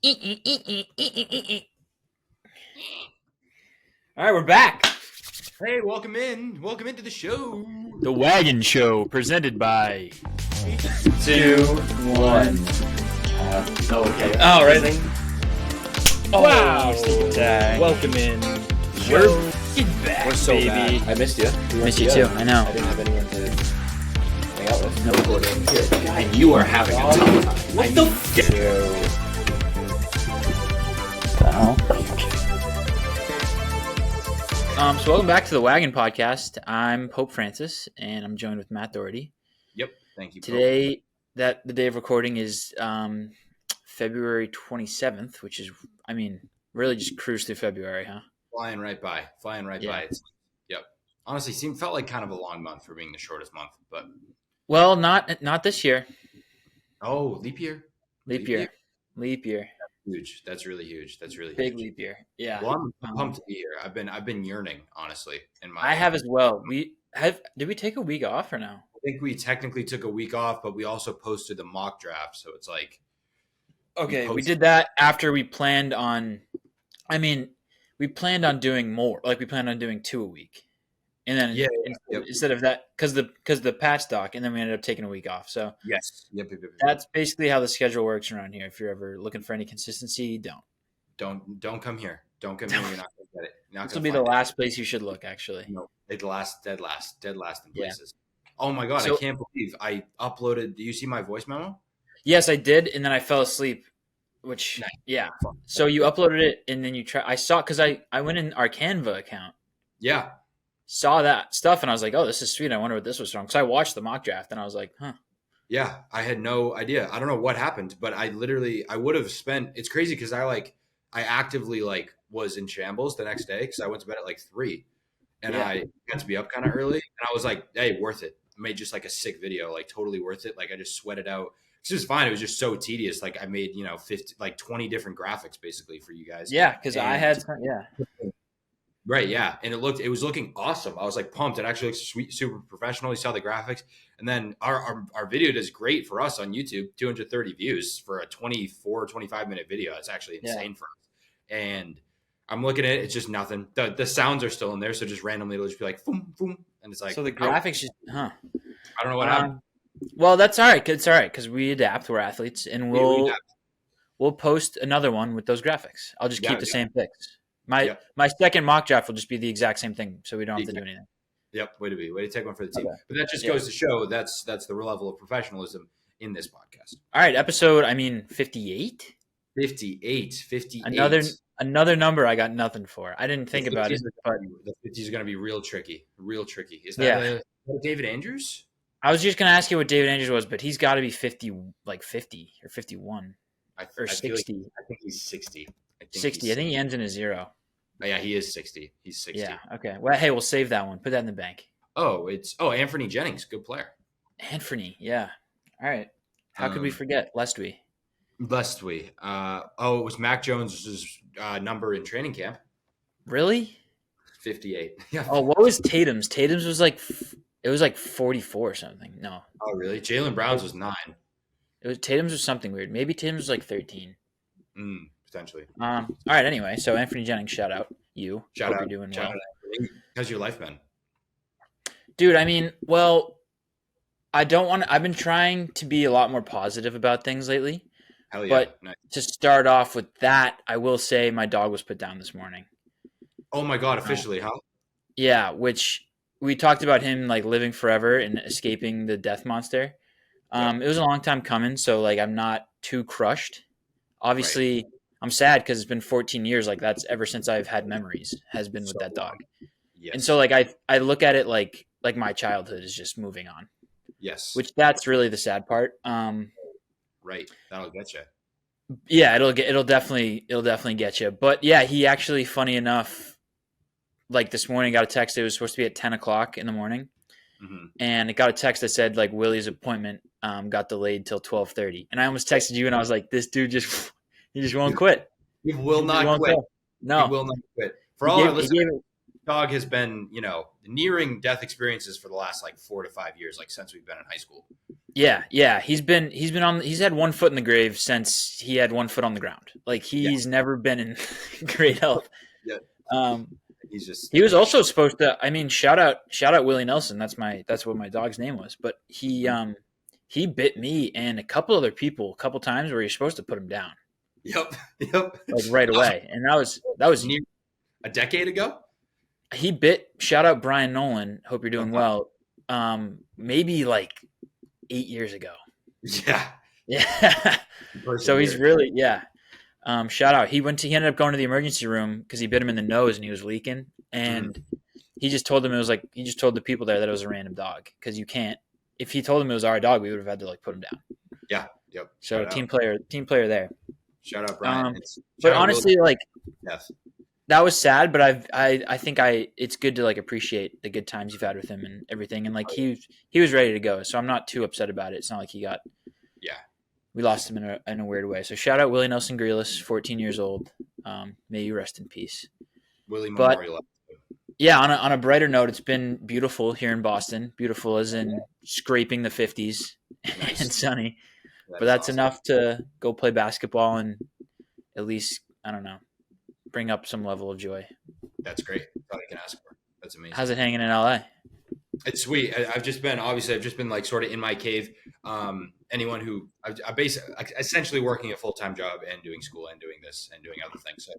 All right, we're back. Hey, welcome in. Welcome into the show. The Wagon Show, presented by 2, 1. Okay. Oh, right. Wow. Welcome in. We're back, We're so baby. bad. I missed you. Missed you too. I know. I didn't have anyone to hang out with. No. Here. And you are having a tough time. What the f- So welcome back to the Wagon Podcast. I'm Pope Francis, and I'm joined with Matt Doherty. Yep. Thank you. Today, the day of recording is February 27th, which is, I mean, really just cruise through February, huh? Flying right by. Yep. Honestly, felt like kind of a long month for being the shortest month, but Well, not this year. oh, leap year. Leap year. Huge. That's really huge. Big leap year. Yeah. Well, I'm pumped to be here. I've been yearning, honestly. I have as well. Did we take a week off or no? I think we technically took a week off, but we also posted the mock draft, so it's like okay. We did that after we planned on. I mean, we planned on doing more. Like we planned on doing 2 a week, and then instead of that, because the patch doc, and then we ended up taking a week off. So yes, yep. That's basically how the schedule works around here. If you're ever looking for any consistency, don't come here. Don't come here. You're not gonna get it. This will be the last place you should look. Actually, no, dead last in places. Yeah. Oh my god, I can't believe I uploaded. Do you see my voice memo? Yes, I did, and then I fell asleep. Which yeah. So you uploaded it, and then you try. I saw because I went in our Canva account. Yeah. Saw that stuff, and I was like, "Oh, this is sweet. I wonder what this was from." Because I watched the mock draft, and I was like, "Huh." Yeah, I had no idea. I don't know what happened, but I would have spent. It's crazy because I actively was in shambles the next day because I went to bed at 3, and I got to be up kind of early, and I was like, "Hey, worth it." I made just a sick video, totally worth it. I just sweated out. It's just fine. It was just so tedious. I made 20 different graphics basically for you guys. Yeah, because I had Right, yeah, and it was looking awesome. I was pumped. It actually looks sweet, super professional. You saw the graphics, and then our video does great for us on YouTube. 230 views for a 25 minute video. It's actually insane for us. And I'm looking at it; it's just nothing. The sounds are still in there, so just randomly it'll just be boom, boom, and it's so the graphics just I don't know what happened. Well, that's all right. It's all right because we adapt. We're athletes, and we'll post another one with those graphics. I'll just keep the same pics. My second mock draft will just be the exact same thing, so we don't have to do anything. Yep, way to take one for the team. Okay. But that just goes to show that's the level of professionalism in this podcast. All right, episode 58? 58. Another number I got nothing for. I didn't think about it. But the 50s are going to be real tricky. Is that David Andrews? I was just going to ask you what David Andrews was, but he's got to be 50 or 51 or 60. I think he's 60. 60. I think he ends in a 0. Oh, yeah, he is 60. He's 60. Yeah, okay. Well, hey, we'll save that one. Put that in the bank. Anthony Jennings, good player. Anthony, yeah. All right. How could we forget? Lest we. It was Mac Jones's number in training camp. Really? 58. Yeah. Oh, what was Tatum's? Tatum's was it was 44 or something. No. Oh, really? Jaylen Brown's was 9. Tatum's was something weird. Maybe Tatum's was 13. Potentially. All right. Anyway, so Anthony Jennings, shout out you. Shout out. You're doing well. How's your life been, dude? I mean, well, I've been trying to be a lot more positive about things lately. Hell yeah! But to start off with that, I will say my dog was put down this morning. Oh my god! Officially, huh? Yeah, which we talked about him living forever and escaping the death monster. It was a long time coming, so I'm not too crushed. Obviously. Right. I'm sad because it's been 14 years. That's ever since I've had memories has been with that dog. Yes. And so I look at it like my childhood is just moving on. Yes. Which that's really the sad part. Right. That'll get you. Yeah, it'll definitely get you. But yeah, he actually, funny enough, this morning got a text. It was supposed to be at 10 o'clock in the morning. Mm-hmm. And it got a text that said Willie's appointment got delayed till 12:30. And I almost texted you and I was like, this dude he just won't quit. He will not quit. No. He will not quit. For all our listeners, dog has been, nearing death experiences for the last like 4 to 5 years, like since we've been in high school. Yeah. He's had one foot in the grave since he had one foot on the ground. Like he's never been in great health. Yeah. He was also supposed to. I mean, shout out Willie Nelson. That's what my dog's name was. But he bit me and a couple other people a couple times where you're supposed to put him down. Yep. Like right away, and that was near a decade ago. He bit. Shout out Brian Nolan. Hope you're doing well. Maybe like 8 years ago. Yeah. So he's really shout out. He ended up going to the emergency room because he bit him in the nose and he was leaking. And he just told them he just told the people there that it was a random dog because you can't. If he told them it was our dog, we would have had to like put him down. Yeah. Yep. So team player there. Shout out Brian. But honestly, like yes. That was sad, but I think it's good to like appreciate the good times you've had with him and everything. And like he was ready to go, so I'm not too upset about it. It's not like we lost him in a weird way. So shout out Willie Nelson Grealis, 14 years old. May you rest in peace. Willie Memorial. Yeah, on a brighter note, it's been beautiful here in Boston. Beautiful as in scraping the 50s and sunny. But that's awesome. Enough to go play basketball and at least, I don't know, bring up some level of joy. That's great. That's all I can ask for. That's amazing. How's it hanging in LA? It's sweet. I've just been like sort of in my cave. Anyone who I basically essentially working a full-time job and doing school and doing this and doing other things. So,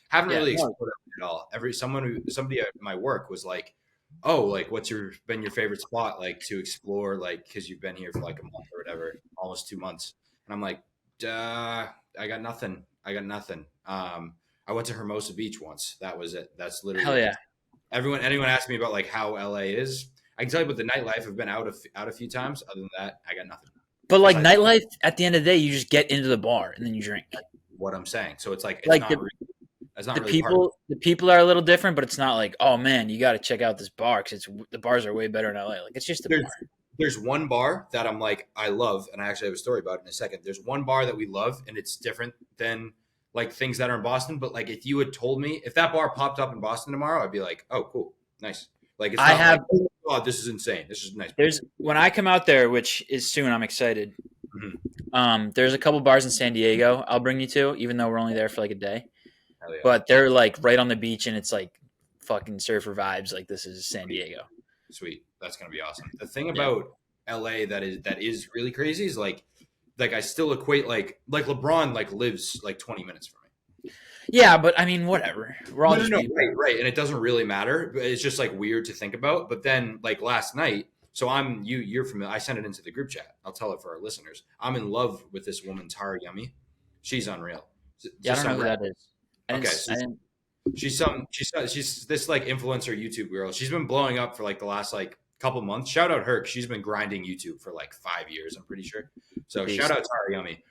haven't really explored it at all. Somebody at my work was like, oh, like what's been your favorite spot like to explore, like because you've been here for like a month or whatever, almost 2 months. And I'm like, I got nothing. I went to Hermosa Beach once. That was it. That's literally hell yeah. Anyone asked me about like how LA is. I can tell you about the nightlife. I've been out a few times. Other than that, I got nothing. But like nightlife, at the end of the day, you just get into the bar and then you drink. What I'm saying. So it's like the people are a little different, but it's not like, oh man, you got to check out this bar because the bars are way better in LA. Like it's just a bar. There's one bar that I'm like I love, and I actually have a story about it in a second. There's one bar that we love, and it's different than like things that are in Boston. But like if you had told me if that bar popped up in Boston tomorrow, I'd be like, oh cool, nice. Like it's not oh, this is insane. This is nice. When I come out there, which is soon, I'm excited. Mm-hmm. There's a couple bars in San Diego I'll bring you to, even though we're only there for like a day. Yeah. But they're like right on the beach, and it's like fucking surfer vibes. Like this is San Diego. Sweet, that's gonna be awesome. The thing about LA that is really crazy is like I still equate like LeBron like lives like 20 minutes from me. Yeah, but I mean, whatever. We're all right, and it doesn't really matter. It's just like weird to think about. But then, like last night, so you're familiar. I sent it into the group chat. I'll tell it for our listeners. I'm in love with this woman, Tara Yummy. She's unreal. I don't know who that is. She's this like influencer YouTube girl. She's been blowing up for like the last like couple months. Shout out her. She's been grinding YouTube for like 5 years. I'm pretty sure. So shout out Tara Yummy.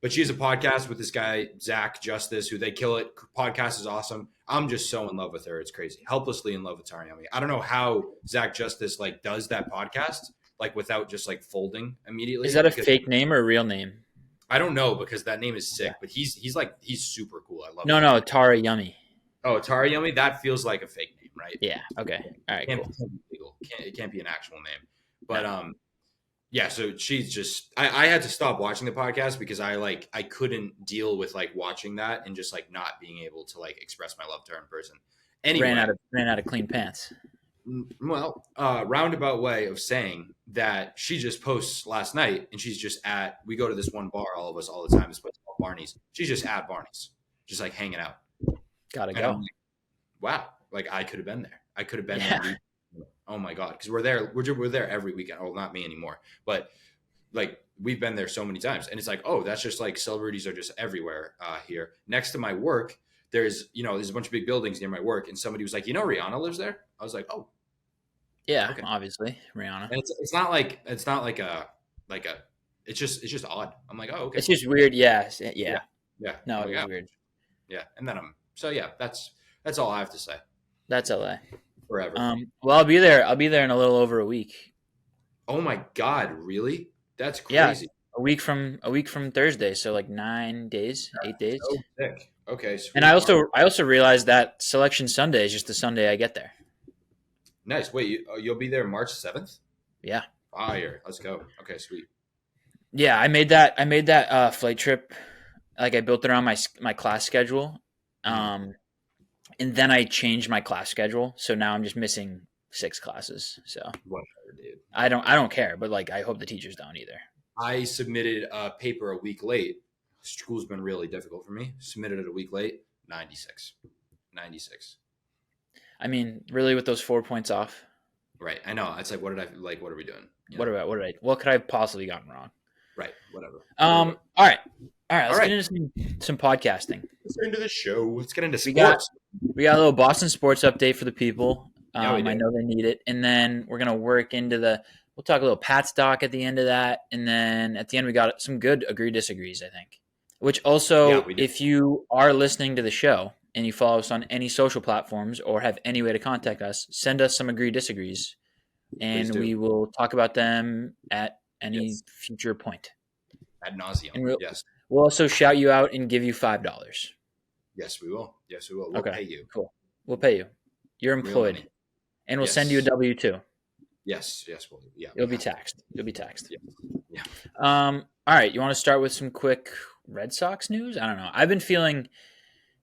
But she has a podcast with this guy, Zach Justice, who they kill it. Podcast is awesome. I'm just so in love with her. It's crazy. Helplessly in love with Tara Yummy. I don't know how Zach Justice like does that podcast like without just like folding immediately. Is that a fake name or a real name? I don't know because that name is sick, but he's super cool. I love him. No, Tara Yummy. Oh, Tara Yummy? That feels like a fake name, right? Yeah. Okay. All right. Can't be legal. It can't be an actual name. But yeah, so she's just I had to stop watching the podcast because I couldn't deal with like watching that and just like not being able to like express my love to her in person. Anyway, ran out of clean pants. Well, roundabout way of saying that she just posts last night and she's just we go to this one bar, all of us all the time. This place called Barney's. She's just at Barney's, just like hanging out. Gotta go. Like, wow, like I could have been there. I could have been there. Oh my God, because we're there every weekend. Oh, not me anymore, but like we've been there so many times, and it's like, oh, that's just like celebrities are just everywhere here. Next to my work, there's a bunch of big buildings near my work, and somebody was like, Rihanna lives there. I was like, oh, yeah, okay. Obviously Rihanna. And it's not like a it's just odd. I'm like, oh, okay, it's just weird. Yeah. No, it's weird. Yeah, and then that's all I have to say. That's LA. Forever. Well, I'll be there in a little over a week. Oh my God, really? That's crazy. a week from Thursday, so like 9 days, 8 days. So sick. Okay, sweet. And I also realized that Selection Sunday is just the Sunday I get there. Nice. Wait, you'll be there March 7th? Yeah. Fire. Let's go. Okay, sweet. Yeah, I made that flight trip. Like I built it around my class schedule, and then I changed my class schedule. So now I'm just missing 6 classes. So Whatever, dude. I don't care, but like I hope the teachers don't either. I submitted a paper a week late. School's been really difficult for me. Submitted it a week late. 96. I mean, really, with those 4 points off. Right. I know. It's like, what are we doing? What could I have possibly gotten wrong? Right. Whatever. All right. Let's get into some podcasting. Let's get into the show. Let's get into sports. We got a little Boston sports update for the people. Yeah, I know they need it. And then we're gonna work into we'll talk a little Pat's doc at the end of that. And then at the end we got some good agree disagrees, I think. Which also, if you are listening to the show and you follow us on any social platforms or have any way to contact us, send us some agree disagrees, and we will talk about them at any future point. Ad nauseum. And we'll also shout you out and give you $5. Yes, we will. We'll pay you. Cool. We'll pay you. You're employed, and we'll send you a W-2. Yes. You'll be taxed. Yeah. All right. You want to start with some quick Red Sox news? I don't know. I've been feeling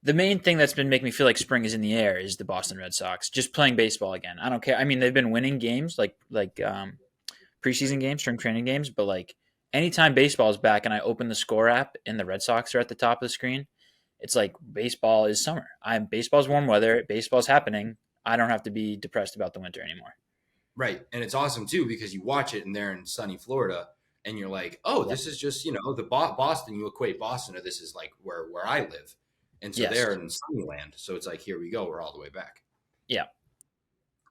the main thing that's been making me feel like spring is in the air is the Boston Red Sox just playing baseball again. I don't care. I mean, they've been winning games like preseason games, spring training games, but like anytime baseball is back and I open the score app and the Red Sox are at the top of the screen, it's like baseball is summer. Baseball's warm weather. Baseball's happening. I don't have to be depressed about the winter anymore. Right. And it's awesome too because you watch it and they're in sunny Florida and you're like, oh, this is just, the Boston, you equate Boston to this is like where I live. And so they're in sunny land. So it's like, here we go. We're all the way back. Yeah.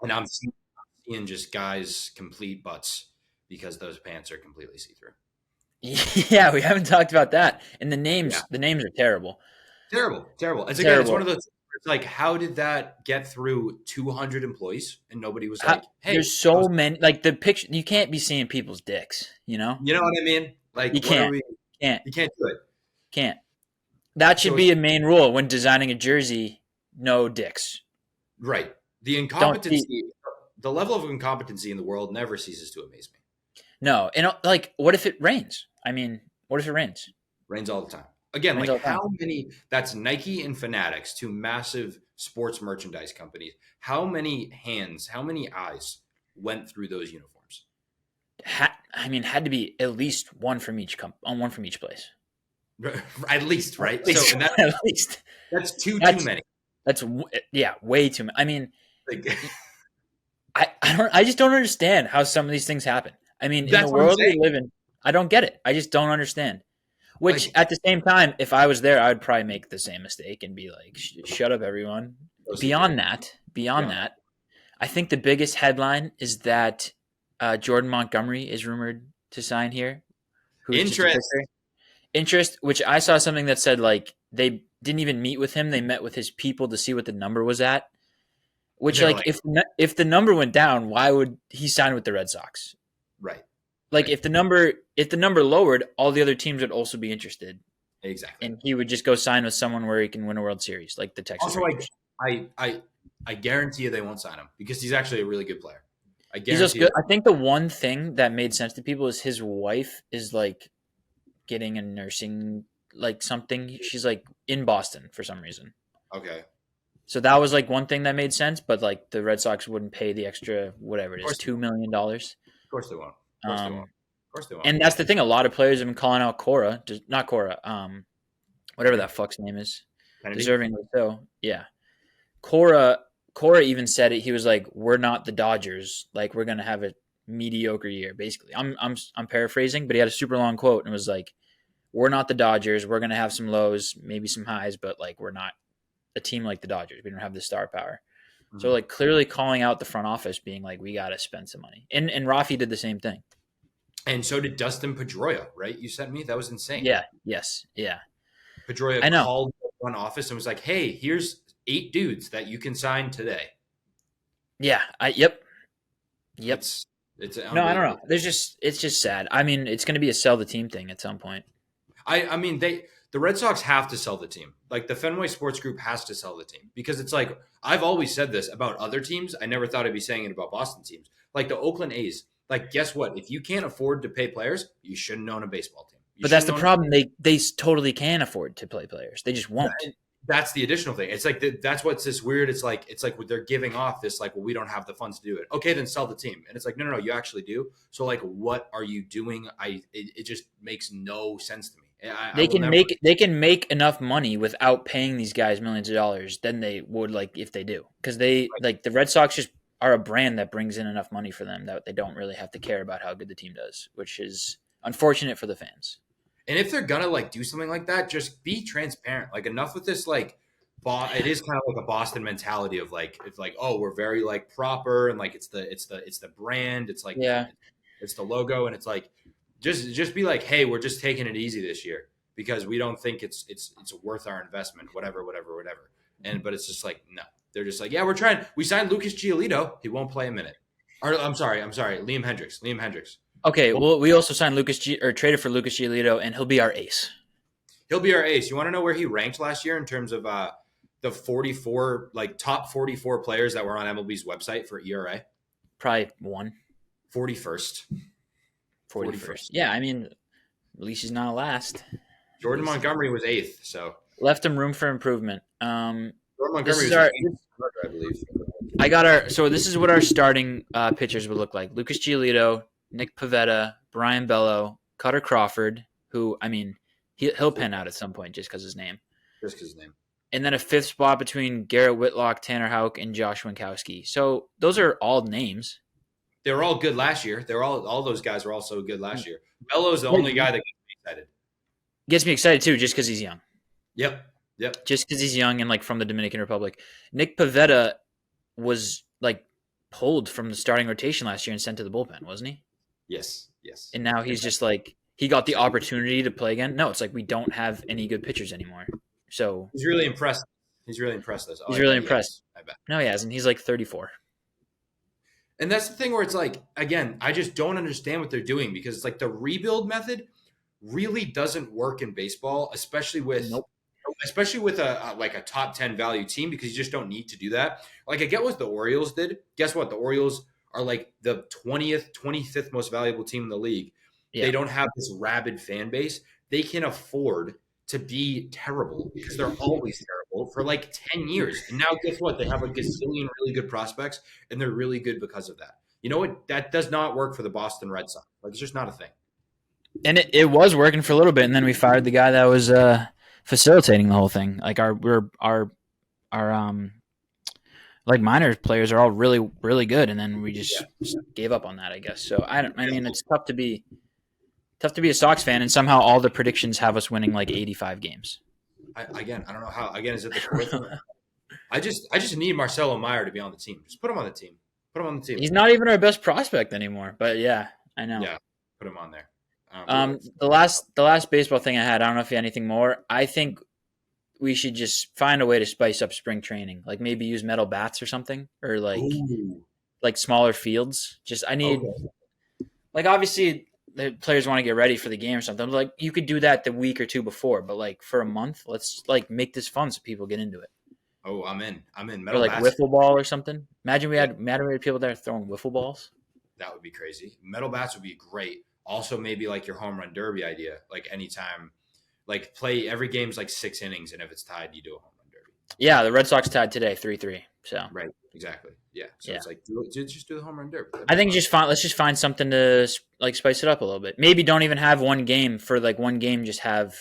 And I'm seeing just guys complete butts because those pants are completely see-through. Yeah, we haven't talked about that. And the names are terrible. Terrible. It's again, it's one of those. It's like, how did that get through 200 employees and nobody was like, "Hey"? There's so many. Like the picture, you can't be seeing people's dicks. You know what I mean? Like you can't. You can't do it. Can't. That should be a main rule when designing a jersey. No dicks. Right. The incompetency, the level of incompetency in the world never ceases to amaze me. No, and like, what if it rains? I mean, what if it rains? Rains all the time. Again, like how many, that's Nike and Fanatics, two massive sports merchandise companies. How many hands, how many eyes went through those uniforms? Had to be at least one from each place. At least, right? At least. That's too many. That's way too many. I mean, I just don't understand how some of these things happen. I mean, in the world we live in, I don't get it. I just don't understand. Which, at the same time, if I was there, I would probably make the same mistake and be like, shut up, everyone. Beyond that, I think the biggest headline is that Jordan Montgomery is rumored to sign here. Interest, which I saw something that said, like, they didn't even meet with him. They met with his people to see what the number was at. Which, like, if the number went down, why would he sign with the Red Sox? Right. Like if the number lowered, all the other teams would also be interested. Exactly. And he would just go sign with someone where he can win a World Series, like the Texas Rangers. I guarantee you they won't sign him because he's actually a really good player. I guarantee he's just good. I think the one thing that made sense to people is his wife is like getting a nursing like something. She's like in Boston for some reason. Okay. So that was like one thing that made sense, but like the Red Sox wouldn't pay the extra whatever it is, $2 million. Of course they won't. Of course they won't. And that's the thing. A lot of players have been calling out Cora, not Cora, whatever that fuck's name is, Kennedy? Deservingly so. Yeah, Cora even said it. He was like, "We're not the Dodgers. Like, we're gonna have a mediocre year." Basically, I'm paraphrasing, but he had a super long quote and it was like, "We're not the Dodgers. We're gonna have some lows, maybe some highs, but like, we're not a team like the Dodgers. We don't have the star power." Mm-hmm. So like, clearly calling out the front office, being like, "We gotta spend some money." And Rafi did the same thing. And so did Dustin Pedroia, right? You sent me? That was insane. Yeah. Yes. Yeah. Pedroia called the front office and was like, "Hey, here's 8 dudes that you can sign today." Yeah. Yep. It's It's No, I don't know. unbelievable. It's just sad. I mean, it's going to be a sell the team thing at some point. I mean, the Red Sox have to sell the team. Like the Fenway Sports Group has to sell the team because it's like I've always said this about other teams. I never thought I'd be saying it about Boston teams. Like the Oakland A's. Like, guess what? If you can't afford to pay players, you shouldn't own a baseball team. But that's the problem. They totally can afford to play players. They just won't. That's the additional thing. It's like that's what's this weird. It's like they're giving off this like, well, we don't have the funds to do it. Okay, then sell the team. And it's like, no, you actually do. So like, what are you doing? It just makes no sense to me. They can make enough money without paying these guys millions of dollars than they would like if they do, because like the Red Sox just are a brand that brings in enough money for them that they don't really have to care about how good the team does, which is unfortunate for the fans. And if they're gonna like do something like that, just be transparent. Like enough with this like it is kind of like a Boston mentality of like it's like, oh, we're very like proper and like it's the brand, it's like it's the logo, and it's like just be like, hey, we're just taking it easy this year because we don't think it's worth our investment, whatever. And but it's just like, no. They're just like, yeah, we're trying. We signed Lucas Giolito. He won't play a minute. Or I'm sorry, Liam Hendricks. Okay, well, we also signed traded for Lucas Giolito, and he'll be our ace. He'll be our ace. You want to know where he ranked last year in terms of the 44 like top 44 players that were on MLB's website for ERA? Probably 41st. 41st. Yeah, I mean, at least he's not last. Jordan Montgomery was 8th, so left him room for improvement. Jordan Montgomery was 8th, I believe. So this is what our starting pitchers would look like: Lucas Giolito, Nick Pivetta, Brian Bello, Cutter Crawford, who, I mean, he'll pen out at some point just because his name. And then a 5th spot between Garrett Whitlock, Tanner Houck, and Josh Winkowski. So those are all names. They were all good last year. All those guys were also good last year. Bello's the only guy that gets me excited. Gets me excited too, just because he's young. Yep. Just because he's young and like from the Dominican Republic. Nick Pivetta was like pulled from the starting rotation last year and sent to the bullpen, wasn't he? Yes. And now he's just like, he got the opportunity to play again. No, it's like we don't have any good pitchers anymore. So he's really impressed. He's really impressed. He's really impressed. I bet. No, he hasn't. He's like 34. And that's the thing where it's like, again, I just don't understand what they're doing because it's like the rebuild method really doesn't work in baseball, especially with a top 10 value team, because you just don't need to do that. Like I get what the Orioles did. Guess what? The Orioles are like the 20th, 25th most valuable team in the league. Yeah. They don't have this rabid fan base. They can afford to be terrible because they're always terrible for like 10 years. And now guess what? They have a gazillion really good prospects, and they're really good because of that. You know what? That does not work for the Boston Red Sox. Like it's just not a thing. And it was working for a little bit, and then we fired the guy that was facilitating the whole thing. Like our like minor players are all really, really good, and then we just gave up on that, I guess. So I mean, it's tough to be a Sox fan, and somehow all the predictions have us winning like 85 games. I don't know how. Again, is it the fourth? I just need Marcelo Meyer to be on the team. Just put him on the team. He's not even our best prospect anymore, but yeah, I know. Yeah, put him on there. The last baseball thing I had, I don't know if you had anything more. I think we should just find a way to spice up spring training, like maybe use metal bats or something, or like smaller fields. Like obviously the players want to get ready for the game or something. Like you could do that the week or two before, but like for a month, let's like make this fun so people get into it. Oh, I'm in. Metal or like bats. Wiffle ball or something. Imagine we had people there throwing wiffle balls. That would be crazy. Metal bats would be great. Also, maybe like your home run derby idea. Like anytime, like play every game's like 6 innings, and if it's tied, you do a home run derby. Yeah, the Red Sox tied today 3-3. So right, exactly. Yeah. So it's like just do the home run derby. I think let's just find something to like spice it up a little bit. Maybe don't even have one game for like one game. Just have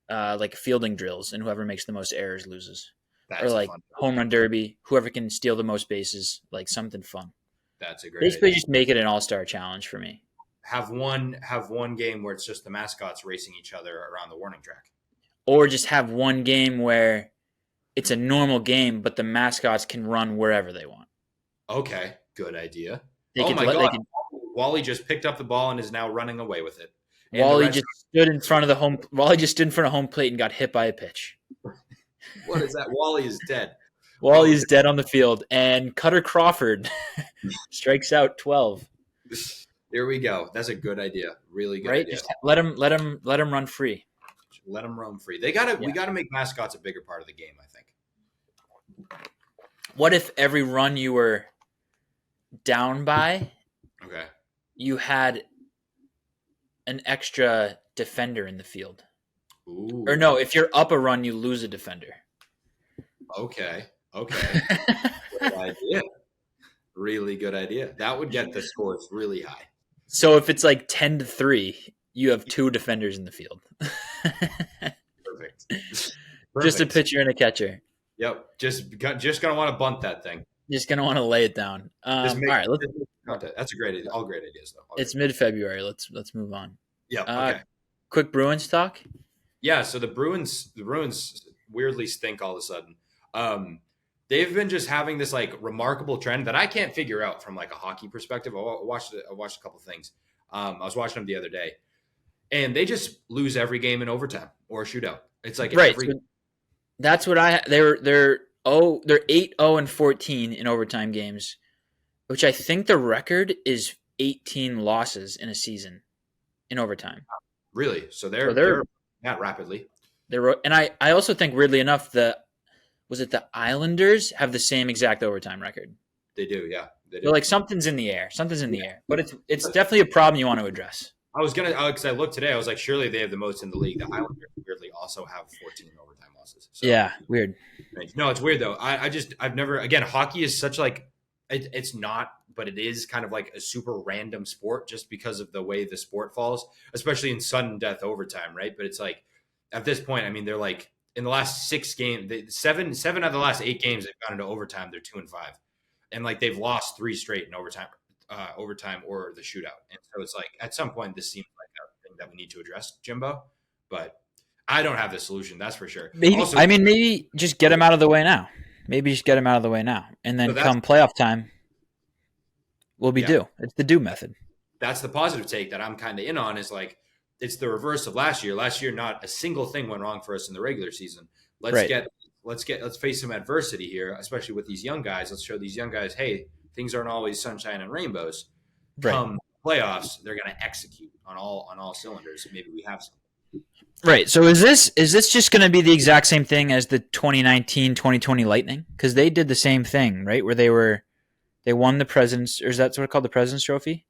like fielding drills, and whoever makes the most errors loses. Or like home run derby, whoever can steal the most bases, like something fun. That's a great Basically, idea. Just make it an all-star challenge for me. Have one game where it's just the mascots racing each other around the warning track. Or just have one game where it's a normal game, but the mascots can run wherever they want. Okay, good idea. God. Wally just picked up the ball and is now running away with it. Wally just stood in front of home plate and got hit by a pitch. What is that? Wally is dead. Wally is dead on the field, and Cutter Crawford strikes out 12. Here we go. That's a good idea. Really good right? idea. Just let him run free. Let them roam free. We got Yeah. to make mascots a bigger part of the game, I think. What if every run you were down by, Okay. you had an extra defender in the field? Ooh. Or no, if you're up a run, you lose a defender. Okay. Good idea. Really good idea. That would get the scores really high. So if it's like 10-3, you have 2 defenders in the field. Perfect. Just a pitcher and a catcher. Yep. Just gonna want to bunt that thing. Just gonna want to lay it down. All right, That's a great idea. All great ideas though. It's mid-February. Let's move on. Yeah. Okay. Quick Bruins talk. Yeah. So the Bruins weirdly stink all of a sudden. They've been just having this like remarkable trend that I can't figure out from like a hockey perspective. I watched a couple things. I was watching them the other day, and they just lose every game in overtime or a shootout. It's like right. So that's what they're 8-0-14 in overtime games, which I think the record is 18 losses in a season in overtime. Really? So they're that rapidly. And I also think weirdly enough the Islanders have the same exact overtime record. They do, yeah. They do. They're like something's in the air, but it's definitely a problem you want to address. Because I looked today, I was like, surely they have the most in the league. The Islanders weirdly also have 14 overtime losses. So, yeah, weird. No, it's weird though. I've never, again, hockey is such like, it's not, but it is kind of like a super random sport just because of the way the sport falls, especially in sudden death overtime, right? But it's like, at this point, I mean, they're like, in the last 6 games, seven out of the last 8 games they've gone into overtime. They're 2-5, and like they've lost 3 straight in overtime or the shootout. And so it's like at some point this seems like a thing that we need to address, Jimbo. But I don't have the solution, that's for sure. Maybe just get him out of the way now. And then come playoff time, we'll be due. It's the do method. That's the positive take that I'm kind of in on. Is like, it's the reverse of last year. Last year, not a single thing went wrong for us in the regular season. Let's face some adversity here, especially with these young guys. Let's show these young guys, hey, things aren't always sunshine and rainbows. Right. Come playoffs, they're going to execute on all cylinders. Maybe we have some. Right. So is this just going to be the exact same thing as the 2019-2020 Lightning? Because they did the same thing, right? Where they won the President's, or is that what it's called, the President's Trophy?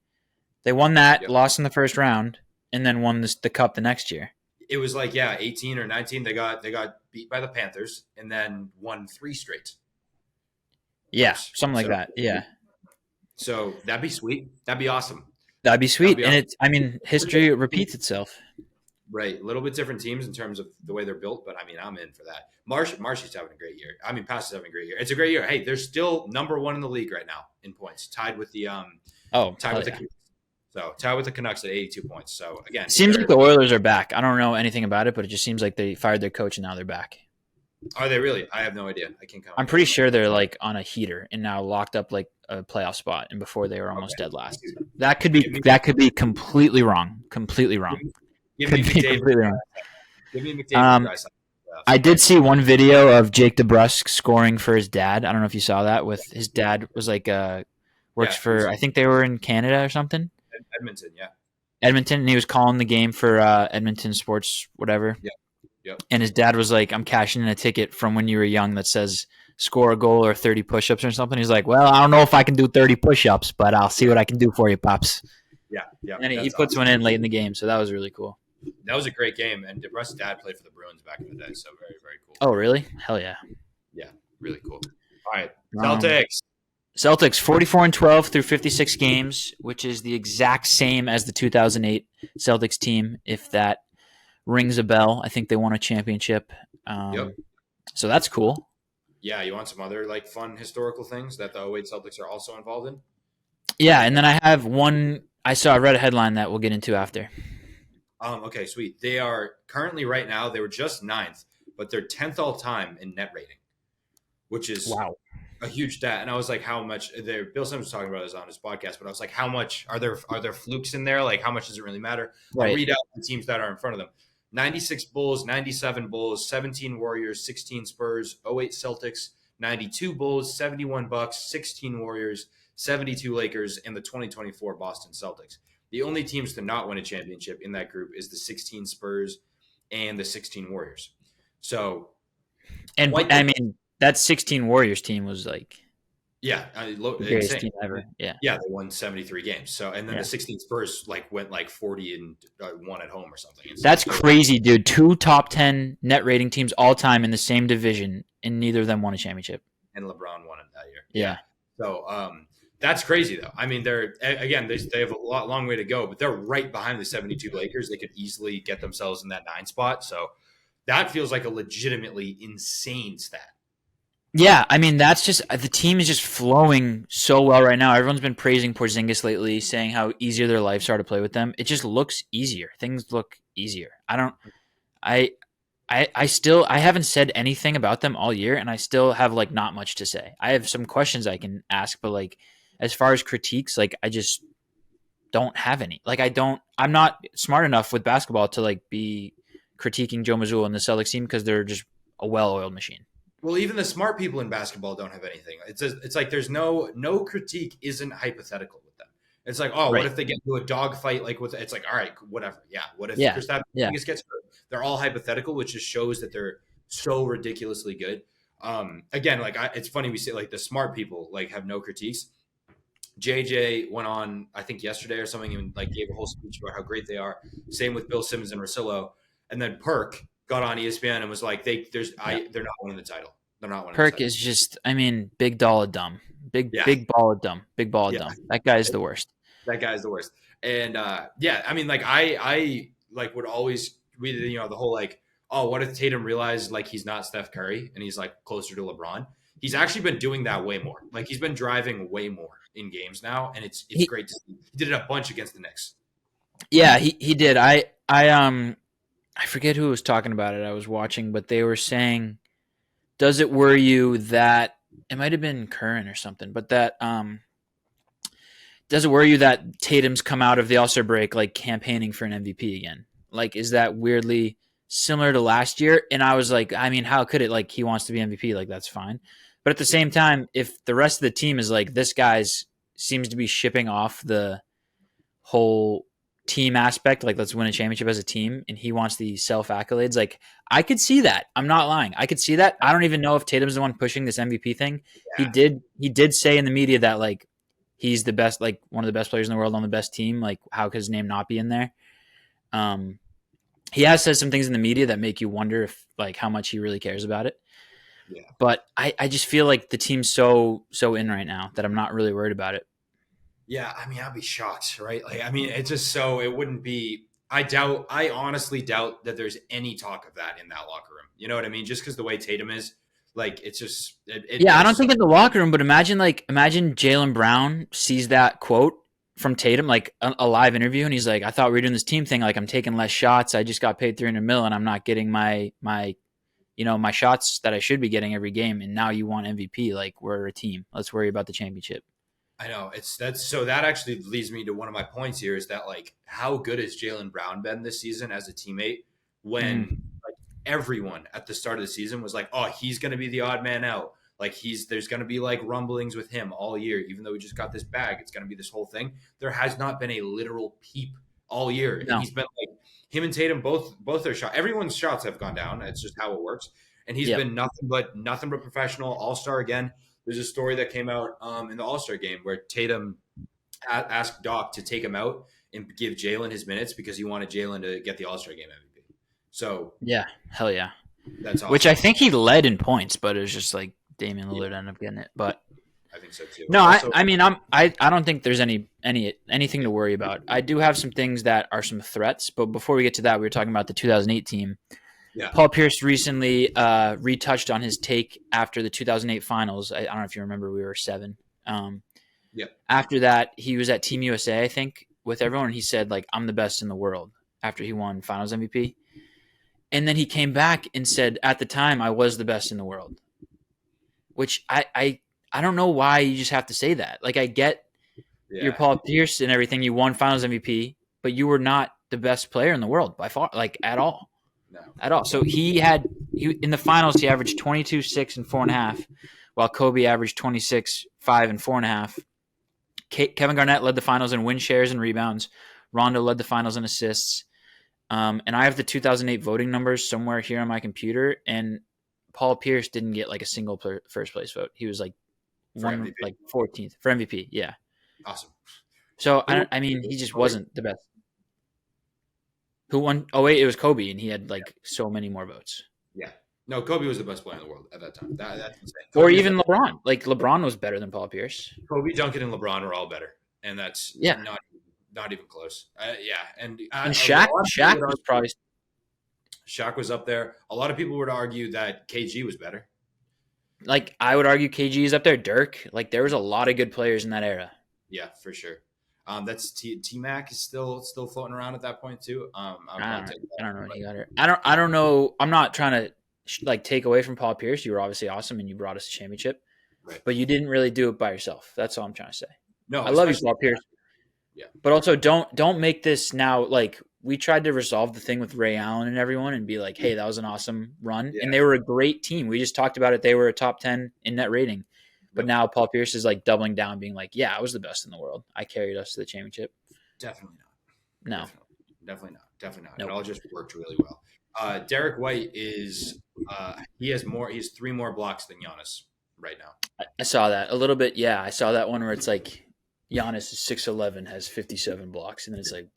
They won that, lost in the first round, and then won the cup the next year. It was like 18 or 19. They got beat by the Panthers and then won 3 straight. Yeah, something like that. Yeah. So that'd be sweet. That'd be awesome. That'd be sweet. And history repeats itself. Right. A little bit different teams in terms of the way they're built, but I mean, I'm in for that. Marshy's having a great year. I mean, Pass is having a great year. It's a great year. Hey, they're still number 1 in the league right now in points, tied with the tied with the Canucks at 82 points. So again, seems like the Oilers are back. I don't know anything about it, but it just seems like they fired their coach and now they're back. Are they really? I have no idea. I can't comment. I'm pretty sure they're like on a heater and now locked up like a playoff spot, and before they were almost dead last. That could be completely wrong. Completely wrong. Give me McDavid. I did see one video of Jake DeBrusk scoring for his dad. I don't know if you saw that. With his dad was like works for, I think they were in Canada or something. Edmonton, yeah. Edmonton, and he was calling the game for Edmonton Sports, whatever. Yep. And his dad was like, I'm cashing in a ticket from when you were young that says score a goal or 30 push-ups or something. He's like, well, I don't know if I can do 30 push-ups, but I'll see what I can do for you, Pops. Yeah. And he puts one in late in the game, so that was really cool. That was a great game, and DeBrusk's dad played for the Bruins back in the day, so very, very cool. Oh, really? Hell yeah. Yeah, really cool. All right, Celtics. Celtics 44-12 through 56 games, which is the exact same as the 2008 Celtics team, if that rings a bell. I think they won a championship. So that's cool. Yeah, you want some other like fun historical things that the 08 Celtics are also involved in? Yeah, and then I have one. I read a headline that we'll get into after. Okay, sweet. They are currently right now, they were just 9th, but they're 10th all time in net rating, which is a huge stat. And I was like, how much Bill Simmons was talking about this on his podcast, but I was like, how much are there flukes in there? Like, how much does it really matter? Right. I'll read out the teams that are in front of them. 96 Bulls, 97 Bulls, 17 Warriors, 16 Spurs, 08 Celtics, 92 Bulls, 71 Bucks, 16 Warriors, 72 Lakers, and the 2024 Boston Celtics. The only teams to not win a championship in that group is the 16 Spurs and the 16 Warriors. So, And I mean, that 16 Warriors team was like the greatest team ever. Yeah. Yeah, they won 73 games. So, and then the 16 Spurs went 40 and won at home or something. That's crazy, dude. 2 top 10 net rating teams all time in the same division, and neither of them won a championship. And LeBron won it that year. Yeah. So, that's crazy though. I mean, they have a long way to go, but they're right behind the 72 Lakers. They could easily get themselves in that 9 spot. So that feels like a legitimately insane stat. Yeah, I mean, that's just the team is just flowing so well right now. Everyone's been praising Porzingis lately, saying how easier their lives are to play with them. It just looks easier. Things look easier. I haven't said anything about them all year, and I still have like not much to say. I have some questions I can ask, but like as far as critiques, like I just don't have any. Like I'm not smart enough with basketball to like be critiquing Joe Mazzulla and the Celtics team because they're just a well-oiled machine. Well, even the smart people in basketball don't have anything. It's like there's no critique isn't hypothetical with them. It's like, oh, what if they get into a dogfight? Like it's like, all right, whatever. Yeah. What if Kristaps Porzingis gets hurt? They're all hypothetical, which just shows that they're so ridiculously good. Again, like it's funny we say like the smart people like have no critiques. JJ went on, I think yesterday or something, and like gave a whole speech about how great they are. Same with Bill Simmons and Russillo, and then Perk got on ESPN and was like, they're not winning the title. They're not winning. Perk is just, I mean, big doll of dumb, big ball of dumb, big ball of dumb. That guy is the worst. That guy's the worst. And I mean, like I like would always the whole like, oh, what if Tatum realized like he's not Steph Curry and he's like closer to LeBron? He's actually been doing that way more. Like he's been driving way more in games now, and it's great to see. He did it a bunch against the Knicks. Yeah, he did. I forget who was talking about it. I was watching, but they were saying, does it worry you that it might have been Curran or something, but that does it worry you that Tatum's come out of the All-Star break like campaigning for an MVP again? Like, is that weirdly similar to last year? And I was like, I mean, how could it? Like, he wants to be MVP, like that's fine. But at the same time, if the rest of the team is like, this guy's seems to be shipping off the whole team aspect, like let's win a championship as a team, and he wants the self accolades, like I could see that. I'm not lying. I could see that. I don't even know if Tatum's the one pushing this MVP thing. Yeah. He did say in the media that like he's the best, like one of the best players in the world on the best team. Like how could his name not be in there? He has said some things in the media that make you wonder if like how much he really cares about it. Yeah. But I just feel like the team's so in right now that I'm not really worried about it. Yeah, I mean, I'd be shocked, right? Like, I mean, it's just it wouldn't be. I honestly doubt that there's any talk of that in that locker room. You know what I mean? Just because the way Tatum is, like, it's just. I don't think in the locker room, but imagine Jaylen Brown sees that quote from Tatum, like a live interview, and he's like, "I thought we were doing this team thing. Like, I'm taking less shots. I just got paid $300 million, and I'm not getting my shots that I should be getting every game. And now you want MVP? Like, we're a team. Let's worry about the championship." I know that actually leads me to one of my points here is that like how good has Jaylen Brown been this season as a teammate when like everyone at the start of the season was like, oh, he's going to be the odd man out. Like there's going to be like rumblings with him all year, even though he just got this bag, it's going to be this whole thing. There has not been a literal peep all year. No. And he's been like him and Tatum, both their shots. Everyone's shots have gone down. It's just how it works. And he's been nothing but professional, all-star again. There's a story that came out in the All-Star game where Tatum asked Doc to take him out and give Jaylen his minutes because he wanted Jaylen to get the All-Star game MVP. So yeah, hell yeah. That's awesome. Which I think he led in points, but it was just like Damian Lillard ended up getting it. But I think so too. No, also, I don't think there's anything to worry about. I do have some things that are some threats, but before we get to that, we were talking about the 2008 team. Yeah. Paul Pierce recently retouched on his take after the 2008 finals. I don't know if you remember, we were 7. After that, he was at Team USA, I think, with everyone. And he said, like, I'm the best in the world after he won finals MVP. And then he came back and said, at the time, I was the best in the world. Which I don't know why you just have to say that. Like, I get you're Paul Pierce and everything. You won finals MVP, but you were not the best player in the world by far, like, at all. No. At all. So he in the finals, he averaged 22, 6, and 4.5, while Kobe averaged 26, 5, and 4.5. Kevin Garnett led the finals in win shares and rebounds. Rondo led the finals in assists. And I have the 2008 voting numbers somewhere here on my computer, and Paul Pierce didn't get like a single first place vote. He was like For MVP? like 14th for MVP. Yeah. Awesome. So I mean, he just wasn't the best. Who won? Oh wait, it was Kobe, and he had like so many more votes. Yeah. No, Kobe was the best player in the world at that time. That's insane. Or even LeBron. Like LeBron was better than Paul Pierce. Kobe, Duncan, and LeBron are all better, and that's not even close. And Shaq was probably. Shaq was up there. A lot of people would argue that KG was better. Like I would argue KG is up there. Dirk. Like there was a lot of good players in that era. Yeah, for sure. That's T Mac is still floating around at that point too. I don't know when he got here. I don't know. I'm not trying to like take away from Paul Pierce. You were obviously awesome and you brought us a championship, right? But you didn't really do it by yourself. That's all I'm trying to say. No, I love you, Paul Pierce. Yeah, but also don't make this now like we tried to resolve the thing with Ray Allen and everyone and be like, hey, that was an awesome run, and they were a great team. We just talked about it. They were a top 10 in net rating. But now Paul Pierce is like doubling down, being like, yeah, I was the best in the world. I carried us to the championship. Definitely not. No. Definitely not. Nope. It all just worked really well. Derek White is he has 3 more blocks than Giannis right now. I saw that a little bit. Yeah, I saw that one where it's like Giannis is 6'11", has 57 blocks, and then it's like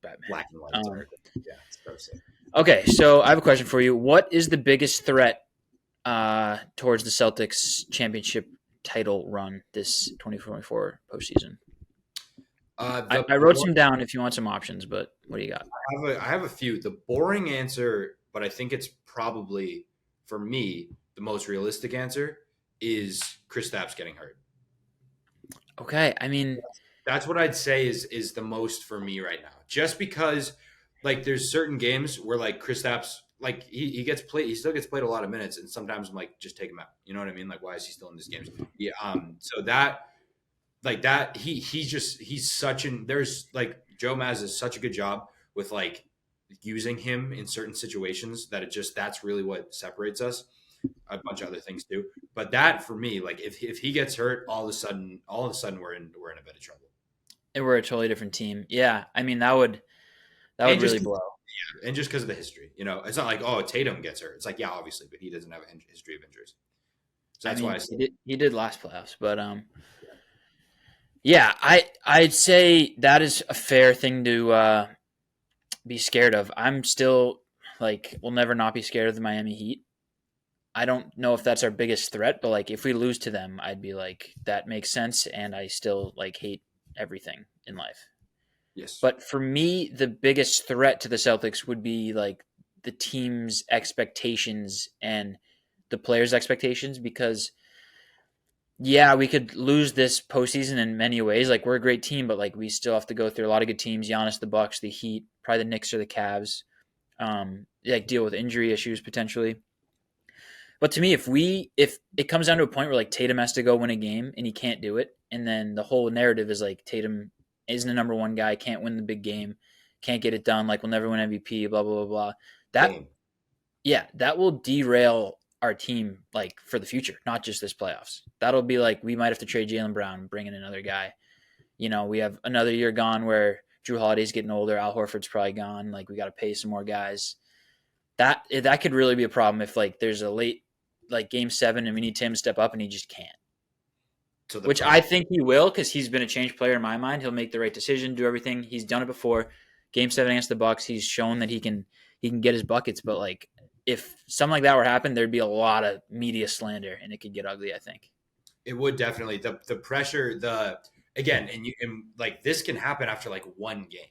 Batman. Black and white. Yeah, it's so sick. Okay, so I have a question for you. What is the biggest threat towards the Celtics championship title run this 2024 postseason? I wrote some down if you want some options, but what do you got? I have a few. The boring answer, but I think it's probably, for me, the most realistic answer is Kristaps getting hurt. Okay, I mean, that's what I'd say is the most for me right now. Just because, like, there's certain games where like Kristaps, like he gets played, he still gets played a lot of minutes, and sometimes I'm like, just take him out. You know what I mean? Like, why is he still in these games? Yeah. So that, like that, he's such an. There's like Joe Maz does such a good job with like using him in certain situations that that's really what separates us. A bunch of other things too, but that for me, like if he gets hurt, all of a sudden we're in a bit of trouble. And we're a totally different team. Yeah, I mean that would really blow. Yeah, and just because of the history, you know, it's not like Tatum gets hurt. It's like obviously, but he doesn't have a history of injuries. So that's why he did last playoffs, but yeah, I'd say that is a fair thing to be scared of. I'm still like will never not be scared of the Miami Heat. I don't know if that's our biggest threat, but like if we lose to them, I'd be like, that makes sense. And I still like hate everything in life. Yes. But for me, the biggest threat to the Celtics would be like the team's expectations and the players' expectations, because yeah, we could lose this postseason in many ways. Like we're a great team, but like we still have to go through a lot of good teams. Giannis, the Bucks, the Heat, probably the Knicks or the Cavs. Like deal with injury issues potentially. But to me, if it comes down to a point where like Tatum has to go win a game and he can't do it, and then the whole narrative is like Tatum isn't the number one guy, can't win the big game, can't get it done, like we'll never win MVP, blah blah blah blah. That will derail our team like for the future, not just this playoffs. That'll be like we might have to trade Jaylen Brown and bring in another guy. You know, we have another year gone where Drew Holiday's getting older, Al Horford's probably gone. Like we got to pay some more guys. That could really be a problem if like there's a late like game 7 and we need Tim to step up and he just can't. Which I think he will, because he's been a changed player in my mind. He'll make the right decision, do everything. He's done it before. Game 7 against the Bucks, he's shown that he can get his buckets. But like if something like that were to happen, there'd be a lot of media slander and it could get ugly, I think. It would definitely. The pressure, and like this can happen after like one game.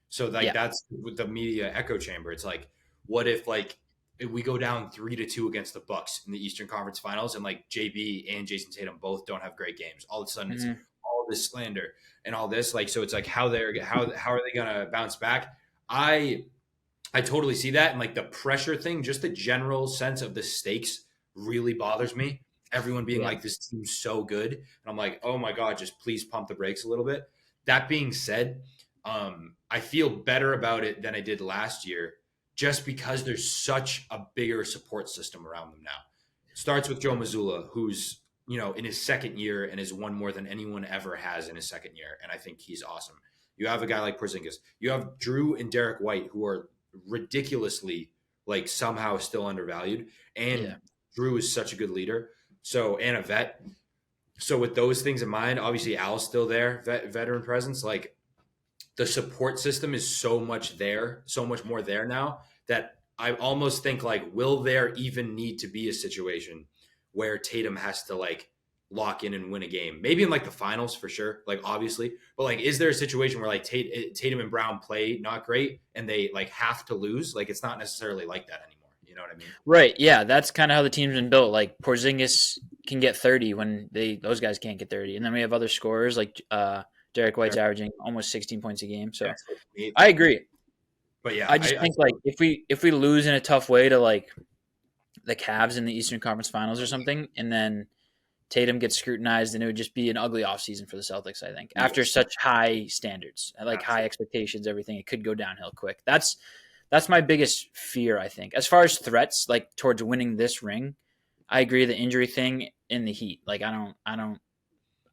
So like that's with the media echo chamber. It's like, what if like if we go down 3-2 against the Bucks in the Eastern Conference Finals, and like JB and Jason Tatum both don't have great games? All of a sudden, it's all this slander and all this. Like, so it's like how are they gonna bounce back? I totally see that, and like the pressure thing, just the general sense of the stakes really bothers me. Everyone being like, this team's so good, and I'm like, oh my god, just please pump the brakes a little bit. That being said, I feel better about it than I did last year, just because there's such a bigger support system around them now. It starts with Joe Mazzulla, who's, you know, in his second year and has won more than anyone ever has in his second year. And I think he's awesome. You have a guy like Porzingis. You have Drew and Derek White, who are ridiculously like somehow still undervalued. And Drew is such a good leader. So, and a vet. So with those things in mind, obviously Al's still there, veteran presence. Like the support system is so much more there now that I almost think like, will there even need to be a situation where Tatum has to like lock in and win a game? Maybe in like the finals for sure, like obviously, but like, is there a situation where like Tatum and Brown play not great and they like have to lose? Like it's not necessarily like that anymore. You know what I mean? Right. Yeah, that's kind of how the team's been built. Like Porzingis can get 30 when those guys can't get 30, and then we have other scorers like Derek White's averaging almost 16 points a game. So I agree. But yeah, I just think like if we lose in a tough way to like the Cavs in the Eastern Conference Finals or something, and then Tatum gets scrutinized, and it would just be an ugly offseason for the Celtics, I think. After such high standards, like high expectations, everything, it could go downhill quick. That's my biggest fear, I think. As far as threats, like towards winning this ring, I agree the injury thing in the Heat. Like I'm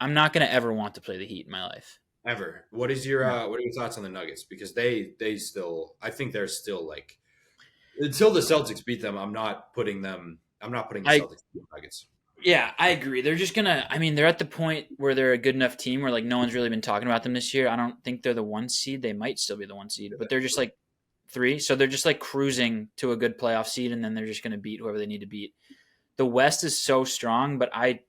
not gonna ever want to play the Heat in my life. Ever. What are your thoughts on the Nuggets? Because they still, I think they're still like, until the Celtics beat them, I'm not putting the Celtics in the Nuggets. Yeah, I agree. They're just gonna. I mean, they're at the point where they're a good enough team where like no one's really been talking about them this year. I don't think they're the 1 seed. They might still be the 1 seed, but they're just like 3. So they're just like cruising to a good playoff seed, and then they're just gonna beat whoever they need to beat. The West is so strong, but I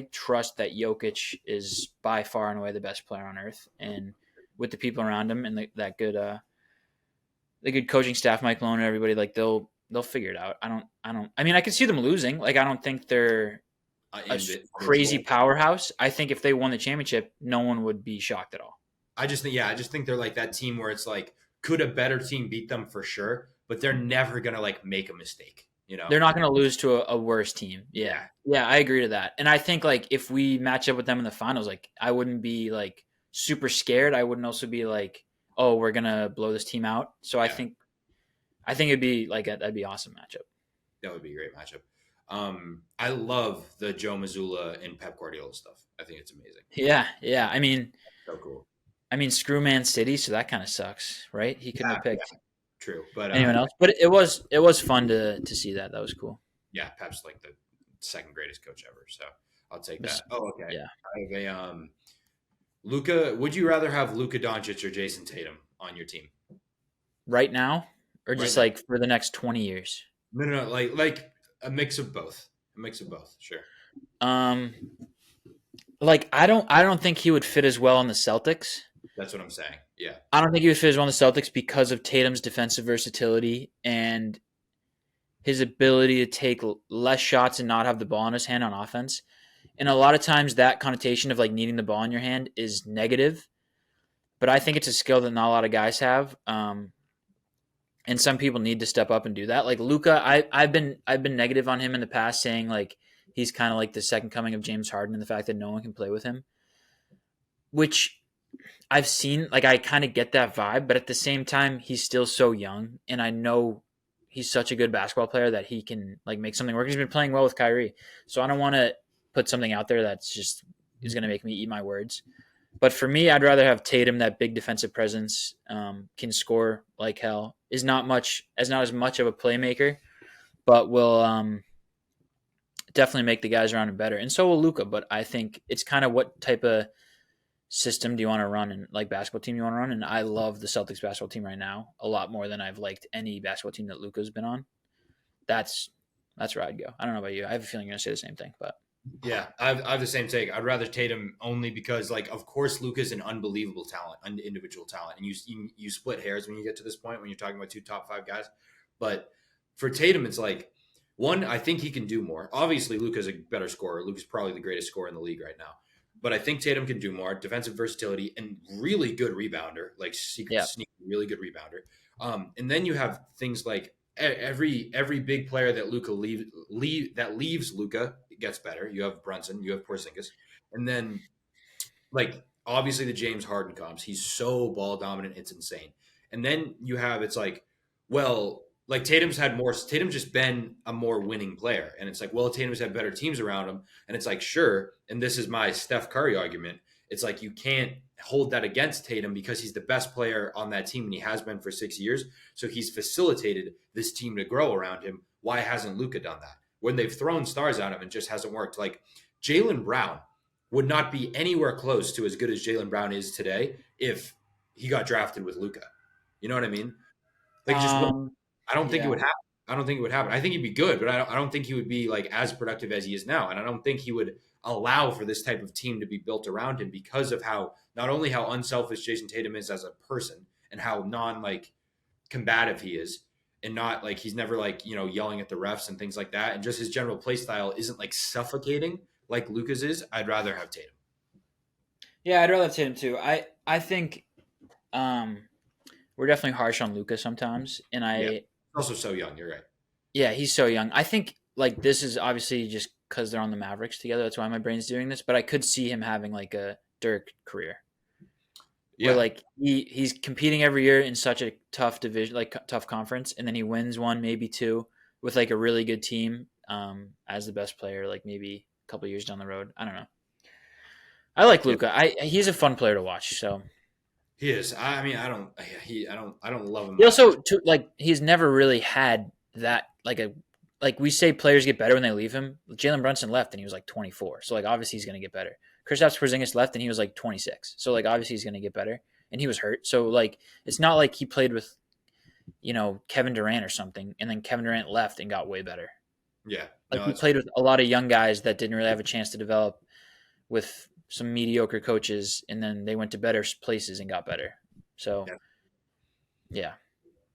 trust that Jokic is by far and away the best player on earth, and with the people around him and that good the good coaching staff, Mike Malone and everybody, like they'll figure it out. I mean, I can see them losing. Like I don't think they're a crazy powerhouse. I think if they won the championship, no one would be shocked at all. I just think they're like that team where it's like, could a better team beat them for sure, but they're never gonna like make a mistake. You know, they're not going to lose to a worse team. Yeah, I agree to that. And I think like if we match up with them in the finals, like I wouldn't be like super scared. I wouldn't also be like, oh, we're gonna blow this team out. So I think it'd be like that'd be awesome matchup. That would be a great matchup. I love the Joe Mazzulla and Pep Guardiola stuff. I think it's amazing. Yeah. I mean, so cool. I mean, screw Man City, so that kind of sucks, right? He couldn't have picked. Yeah. True, but anyone else. But it was fun to see that. That was cool. Yeah, Pep's like the second greatest coach ever, so I'll take that. Oh, okay. Yeah. I have a Luka. Would you rather have Luka Doncic or Jason Tatum on your team right now, or just like for the next 20 years? No. Like a mix of both. Sure. Like I don't think he would fit as well on the Celtics. That's what I'm saying. Yeah. I don't think he would fit as well on the Celtics because of Tatum's defensive versatility and his ability to take less shots and not have the ball in his hand on offense. And a lot of times that connotation of like needing the ball in your hand is negative, but I think it's a skill that not a lot of guys have. And some people need to step up and do that. Like Luka, I've been negative on him in the past, saying like he's kind of like the second coming of James Harden and the fact that no one can play with him, which I've seen, like I kind of get that vibe, but at the same time, he's still so young, and I know he's such a good basketball player that he can like make something work. He's been playing well with Kyrie, so I don't want to put something out there that's just is going to make me eat my words. But for me, I'd rather have Tatum, that big defensive presence, can score like hell, is not as much of a playmaker, but will definitely make the guys around him better, and so will Luka. But I think it's kind of what type of system do you want to run and like basketball team you want to run, and I love the Celtics basketball team right now a lot more than I've liked any basketball team that Luka's been on. That's where I'd go. I don't know about you. I have a feeling you're gonna say the same thing, but yeah, I have the same take. I'd rather Tatum only because, like, of course, Luka's an unbelievable talent, individual talent, and you split hairs when you get to this point when you're talking about 2 top 5 guys. But for Tatum, it's like, one, I think he can do more. Obviously, Luka's a better scorer. Luka's probably the greatest scorer in the league right now. But I think Tatum can do more. Defensive versatility and really good rebounder, like sneaky, really good rebounder. And then you have things like every big player that Luka leaves Luka gets better. You have Brunson, you have Porzingis, and then like obviously the James Harden comes. He's so ball dominant, it's insane. And then you have it's like, well, like Tatum's just been a more winning player. And it's like, well, Tatum's had better teams around him. And it's like, sure. And this is my Steph Curry argument. it's like you can't hold that against Tatum because he's the best player on that team and he has been for 6 years. So he's facilitated this team to grow around him. Why hasn't Luka done that? When they've thrown stars at him, it just hasn't worked. Like Jaylen Brown would not be anywhere close to as good as Jaylen Brown is today if he got drafted with Luka. You know what I mean? Like just I don't think it would happen. I don't think it would happen. I think he'd be good, but I don't think he would be like as productive as he is now. And I don't think he would allow for this type of team to be built around him because of how not only how unselfish Jason Tatum is as a person and how combative he is, and not like he's never like, yelling at the refs and things like that. And just his general play style isn't like suffocating like Luka's is. I'd rather have Tatum. Yeah, I'd rather have Tatum too. I think we're definitely harsh on Luka sometimes, and also so young. You're right. Yeah, he's so young. I think like this is obviously just because they're on the Mavericks together. That's why my brain's doing this. But I could see him having like a Dirk career. Yeah, where like he's competing every year in such a tough division, like tough conference, and then he wins one, maybe two, with like a really good team as the best player. Like maybe a couple of years down the road. I don't know. I like Luka. He's a fun player to watch. So he is. I mean, I don't love him. He also he's never really had that like we say players get better when they leave him. Jalen Brunson left and he was like 24, so like obviously he's gonna get better. Kristaps Porzingis left and he was like 26, so like obviously he's gonna get better. And he was hurt, so like it's not like he played with, Kevin Durant or something, and then Kevin Durant left and got way better. Yeah, he played with a lot of young guys that didn't really have a chance to develop with some mediocre coaches, and then they went to better places and got better. So, yeah.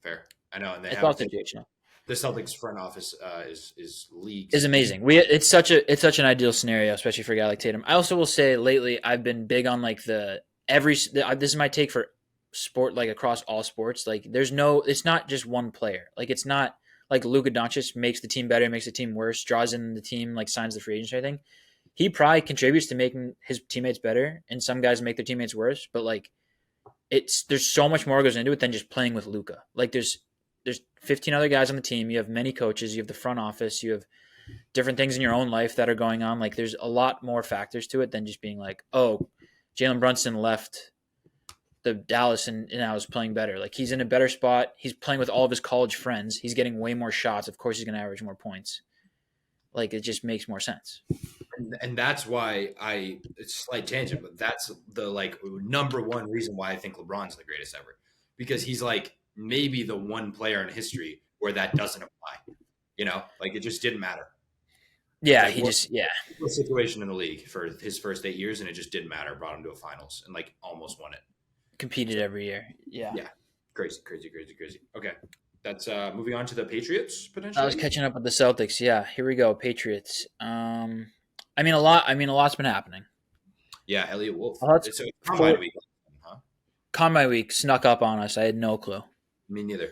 Fair. I know, and they have situational. The Celtics front office is amazing. It's such an ideal scenario, especially for a guy like Tatum. I also will say lately I've been big on like this is my take for sport, like across all sports. Like it's not just one player. Like it's not like Luka Doncic makes the team better, makes the team worse, draws in the team, like signs the free agents or anything. He probably contributes to making his teammates better, and some guys make their teammates worse. But like, there's so much more goes into it than just playing with Luka. Like there's 15 other guys on the team. You have many coaches. You have the front office. You have different things in your own life that are going on. Like there's a lot more factors to it than just being like, oh, Jalen Brunson left the Dallas and now is playing better. Like he's in a better spot. He's playing with all of his college friends. He's getting way more shots. Of course, he's going to average more points. Like it just makes more sense. And that's why it's a slight tangent, but that's the like number one reason why I think LeBron's the greatest ever, because he's like maybe the one player in history where that doesn't apply, like it just didn't matter. Yeah. Like, the situation in the league for his first 8 years, and it just didn't matter. Brought him to a finals and like almost won it. Competed every year. Yeah. Yeah. Crazy. Okay. That's moving on to the Patriots potentially. I was catching up with the Celtics. Yeah. Here we go. Patriots. A lot's been happening. Yeah, Elliot Wolf. It's Combine Week. Huh? Combine Week snuck up on us. I had no clue. Me neither.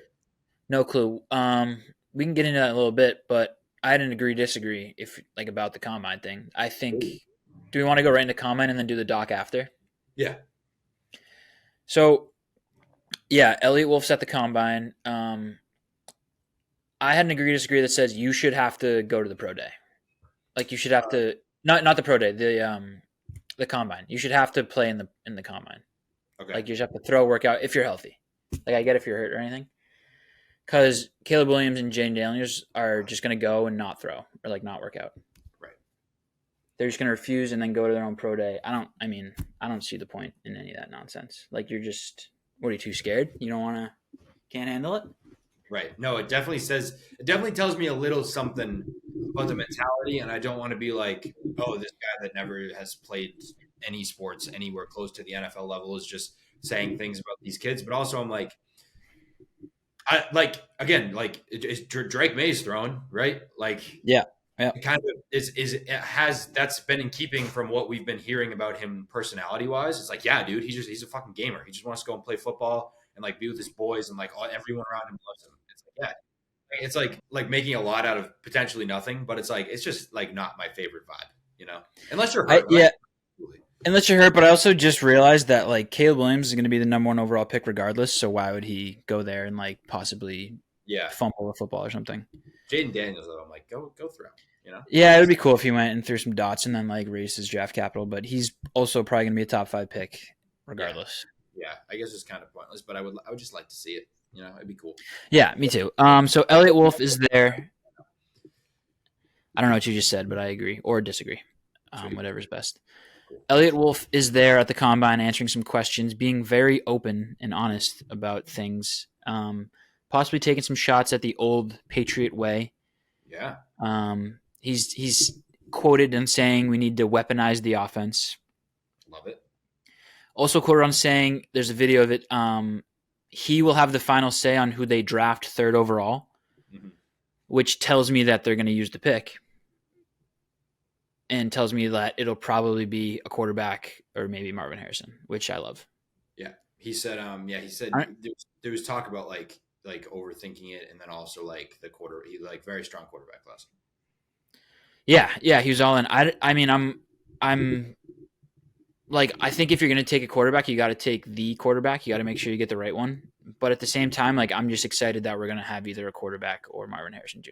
No clue. We can get into that in a little bit, but I didn't disagree about the Combine thing. I think, do we want to go right into Combine and then do the doc after? Yeah. So, yeah, Elliot Wolf's at the Combine. I had an disagree that says you should have to go to the pro day. Like you should have to. Not the pro day, the combine. You should have to play in the combine. Okay. Like you just have to throw, work out if you're healthy. Like I get if you're hurt or anything. Because Caleb Williams and Jane Daniels are just going to go and not throw or like not work out. Right. They're just going to refuse and then go to their own pro day. I don't see the point in any of that nonsense. Like you're just, what are you too scared? You can't handle it? Right. No, it definitely tells me a little something about the mentality, and I don't want to be like, oh, this guy that never has played any sports anywhere close to the NFL level is just saying things about these kids. But also I'm like, Drake May's thrown, right? Like, yeah. It kind of that's been in keeping from what we've been hearing about him personality wise. It's like, yeah, dude, he's a fucking gamer. He just wants to go and play football and like be with his boys, and like everyone around him loves him. It's like, yeah, it's like making a lot out of potentially nothing, but it's like it's just like not my favorite vibe, unless you're hurt. Yeah, unless you're hurt. But I also just realized that like Caleb Williams is going to be the number one overall pick regardless. So why would he go there and like possibly fumble a football or something? Jaden Daniels, though, I'm like, go throw. Yeah, it would be cool if he went and threw some dots and then like raised his draft capital, but he's also probably going to be a top 5 pick regardless. Yeah, I guess it's kind of pointless, but I would just like to see it. It'd be cool. Yeah, me too. So Elliot Wolf is there. I don't know what you just said, but I agree or disagree. Whatever's best. Cool. Elliot Wolf is there at the combine answering some questions, being very open and honest about things, possibly taking some shots at the old Patriot way. Yeah. He's quoted in saying we need to weaponize the offense. Love it. Also quoted on saying, there's a video of it, he will have the final say on who they draft 3rd overall, which tells me that they're going to use the pick. And tells me that it'll probably be a quarterback or maybe Marvin Harrison, which I love. Yeah, he said. There was talk about like overthinking it, and then also like he very strong quarterback class. Yeah, he was all in. I mean, I'm like, I think if you're going to take a quarterback, you got to take the quarterback. You got to make sure you get the right one. But at the same time, like, I'm just excited that we're going to have either a quarterback or Marvin Harrison Jr.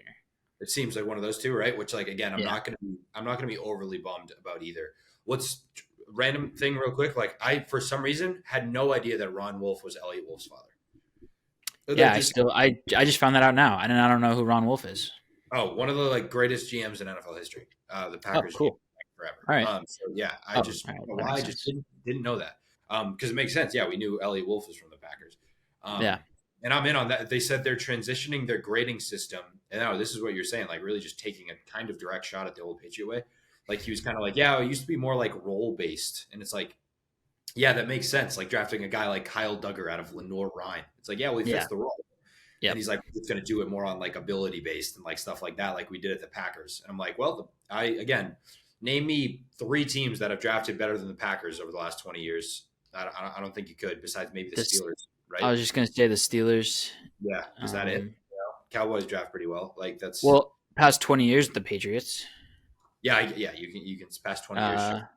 It seems like one of those two, right? Which, like, again, I'm not gonna be overly bummed about either. What's random thing, real quick? Like, I for some reason had no idea that Ron Wolf was Elliot Wolf's father. Yeah, I just found that out now, and I don't know who Ron Wolf is. Oh, one of the like greatest GMs in NFL history. The Packers. Oh, cool. Forever. All right. So yeah, I just didn't know that. Because it makes sense. Yeah, we knew Elliot Wolf was from the Packers. Yeah. And I'm in on that. They said they're transitioning their grading system. And now this is what you're saying, like really just taking a kind of direct shot at the old Patriot way. Like he was kind of like, yeah, it used to be more like role based. And it's like, yeah, that makes sense. Like drafting a guy like Kyle Duggar out of Lenore Ryan. It's like, yeah, well, he fits the role. Yeah. And he's like, it's going to do it more on like ability based and like stuff like that, like we did at the Packers. And I'm like, well, name me 3 teams that have drafted better than the Packers over the last 20 years. I don't think you could, besides maybe the Steelers, right? I was just going to say the Steelers. Yeah. Is that it? Cowboys draft pretty well. Like that's past 20 years, the Patriots. Yeah. You can past 20 years. Sure.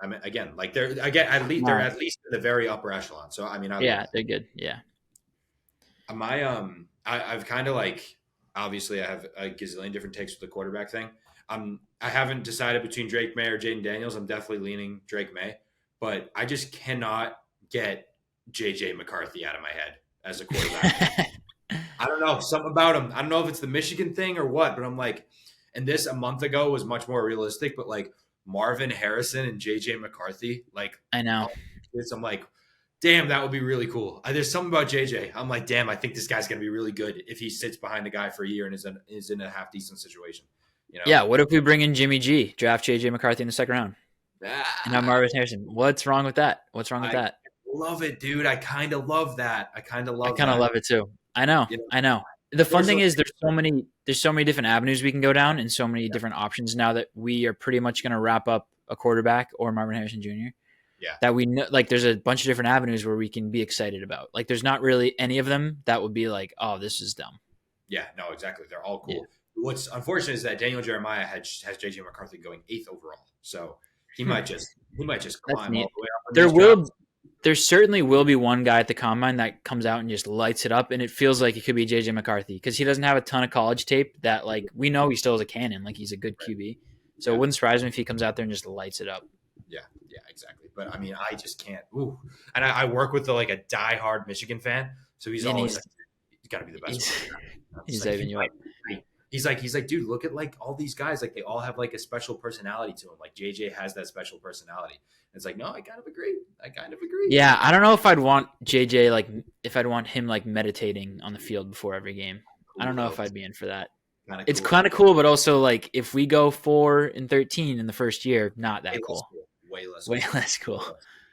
I mean, again, like they're at least in the very upper echelon. So I mean, they're good. Yeah. I've kind of like, obviously I have a gazillion different takes with the quarterback thing. I haven't decided between Drake May or Jaden Daniels. I'm definitely leaning Drake May, but I just cannot get JJ McCarthy out of my head as a quarterback. I don't know, something about him. I don't know if it's the Michigan thing or what, but I'm like, and this a month ago was much more realistic, but like Marvin Harrison and JJ McCarthy, like I know. I'm like, damn, that would be really cool. There's something about JJ. I'm like, damn, I think this guy's gonna be really good if he sits behind a guy for a year and is in a half decent situation. Yeah, what if we bring in Jimmy G, draft JJ McCarthy in the 2nd round? And now Marvin Harrison. What's wrong with that? I love it, dude. I kind of love that. I kind of love it too. I know. The fun thing is there's so many different avenues we can go down and so many different options now that we are pretty much going to wrap up a quarterback or Marvin Harrison Jr. Yeah. That we know, like there's a bunch of different avenues where we can be excited about. Like there's not really any of them that would be like, oh, this is dumb. Yeah, no, exactly. They're all cool. Yeah. What's unfortunate is that Daniel Jeremiah has JJ McCarthy going 8th overall. So he might just climb all the way up. There certainly will be one guy at the combine that comes out and just lights it up, and it feels like it could be JJ McCarthy because he doesn't have a ton of college tape that like we know he still has a cannon, like he's a good QB. So it wouldn't surprise me if he comes out there and just lights it up. Yeah, exactly. But I mean, I just can't. Ooh, and I work with a diehard Michigan fan, so he's always he's got to be the best. He's saving you up. He's like, dude, look at like all these guys, like they all have like a special personality to them. Like JJ has that special personality. And it's like, no, I kind of agree. Yeah, I don't know if I'd want JJ if I'd want him like meditating on the field before every game. I don't know if I'd be in for that. It's kind of cool, but also like if we go 4-13 in the first year, not that cool. Way less cool.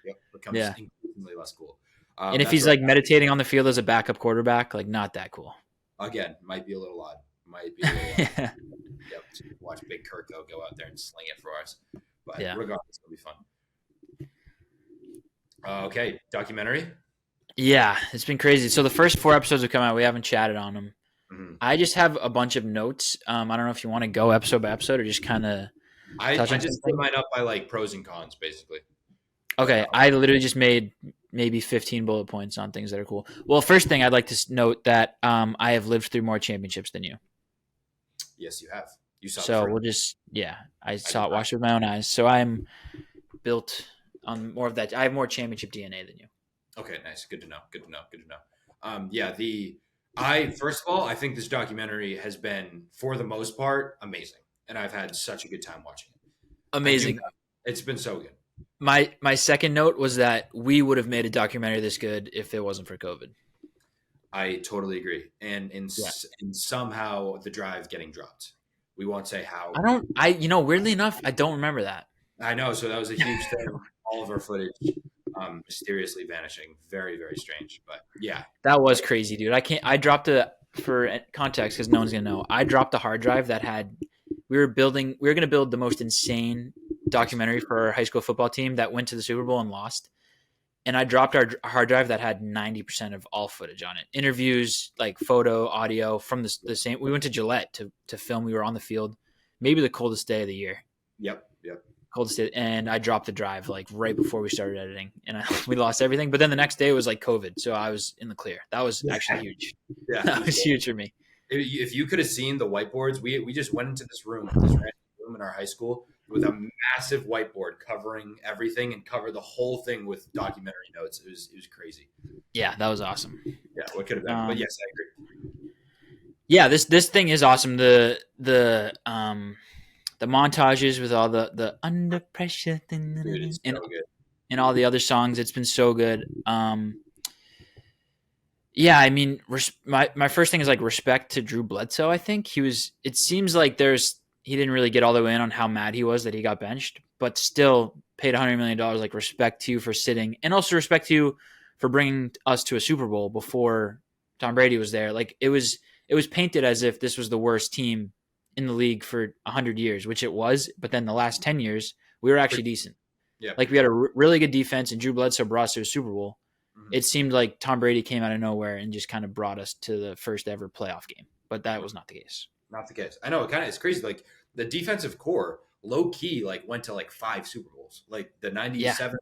Yep, becomes increasingly less cool. And if he's like meditating on the field as a backup quarterback, like not that cool. Again, might be a little odd. Yep. Watch Big Kirk go out there and sling it for us. But regardless, it'll be fun. Okay, documentary. Yeah, it's been crazy. So the first 4 episodes have come out. We haven't chatted on them. Mm-hmm. I just have a bunch of notes. I don't know if you want to go episode by episode or just kind of. I just put mine up by like pros and cons, basically. Okay, I literally just made maybe 15 bullet points on things that are cool. Well, first thing I'd like to note that I have lived through more championships than you. Yes, you have. You saw. So we'll watched it with my own eyes. So I'm built on more of that. I have more championship DNA than you. Okay, nice. Good to know. First of all, I think this documentary has been, for the most part, amazing, and I've had such a good time watching it. Amazing. It's been so good. My second note was that we would have made a documentary this good if it wasn't for COVID. I totally agree, and somehow the drive getting dropped. We won't say how. Weirdly enough, I don't remember that. I know, so that was a huge thing. All of our footage mysteriously vanishing. Very, very strange, but yeah. That was crazy, dude. I dropped for context because no one's going to know. I dropped a hard drive that had we were going to build the most insane documentary for our high school football team that went to the Super Bowl and lost. And I dropped our hard drive that had 90% of all footage on it. Interviews, like photo, audio from the same. We went to Gillette to film. We were on the field, maybe the coldest day of the year. Yep. Coldest day. And I dropped the drive like right before we started editing. And we lost everything. But then the next day it was like COVID. So I was in the clear. That was actually huge. Yeah. That was huge for me. If you could have seen the whiteboards, we just went into this room in our high school with a massive whiteboard covering everything and cover the whole thing with documentary notes. It was crazy. Yeah, that was awesome. Yeah, what could have been? But yes, I agree. Yeah, this thing is awesome. The montages with all the under pressure thing and all the other songs. It's been so good. Yeah, I mean, my first thing is like respect to Drew Bledsoe. I think it seems like he didn't really get all the way in on how mad he was that he got benched, but still paid $100 million. Like, respect to you for sitting, and also respect to you for bringing us to a Super Bowl before Tom Brady was there. Like, it was painted as if this was the worst team in the league for 100 years, which it was. But then the last 10 years, we were actually decent. Yeah, like we had a really good defense, and Drew Bledsoe brought us to a Super Bowl. Mm-hmm. It seemed like Tom Brady came out of nowhere and just kind of brought us to the first ever playoff game, but that was not the case. Not the case. I know it's crazy. Like, the defensive core, low key, like went to like 5 Super Bowls, like the 97,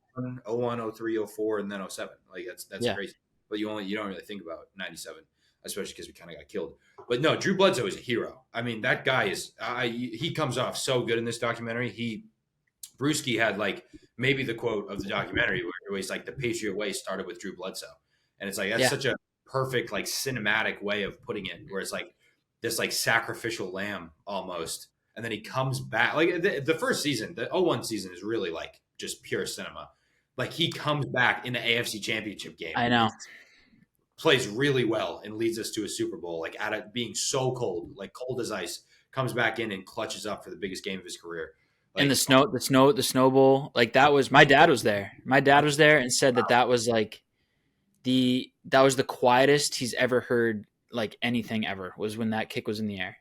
01, 03, 04, and then 07. Like that's crazy. But you don't really think about 97, especially because we kind of got killed. But no, Drew Bledsoe is a hero. I mean, that guy is. He comes off so good in this documentary. Brewski had like maybe the quote of the documentary where he's like, the Patriot way started with Drew Bledsoe, and it's like that's such a perfect like cinematic way of putting it, where it's like this like sacrificial lamb almost. And then he comes back. Like the first season, the 01 season is really like just pure cinema. Like, he comes back in the AFC Championship game. I know. Plays really well and leads us to a Super Bowl. Like, at it being so cold, like cold as ice, comes back in and clutches up for the biggest game of his career. Like, and the Snow Bowl, like that was, my dad was there. My dad was there and said that was like that was the quietest he's ever heard like anything ever, was when that kick was in the air.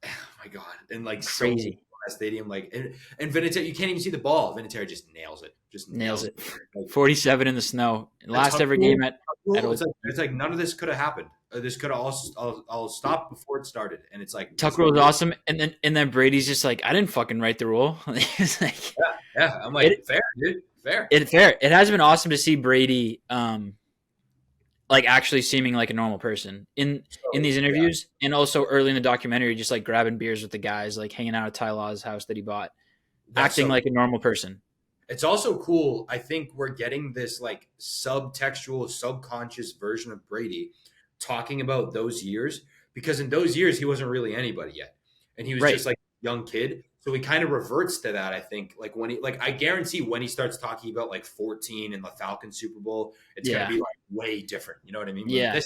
Oh my God. And like crazy. So that stadium, like, and Vinatieri, you can't even see the ball. Vinatieri just nails it. Nails it. Like, 47 in the snow. Last ever game at it's like none of this could have happened. This could have all stopped before it started. And it's like Tuck rule was awesome. And then Brady's just like, I didn't fucking write the rule. It's like, yeah. I'm like, fair, dude. Fair. It has been awesome to see Brady like actually seeming like a normal person in these interviews, and also early in the documentary, just like grabbing beers with the guys, like hanging out at Ty Law's house that he bought, acting like a normal person. It's also cool. I think we're getting this like subtextual, subconscious version of Brady talking about those years, because in those years he wasn't really anybody yet, and he was just like a young kid. So he kind of reverts to that, I think. Like when I guarantee when he starts talking about like 14 and the Falcons Super Bowl, it's gonna be like way different. You know what I mean? Like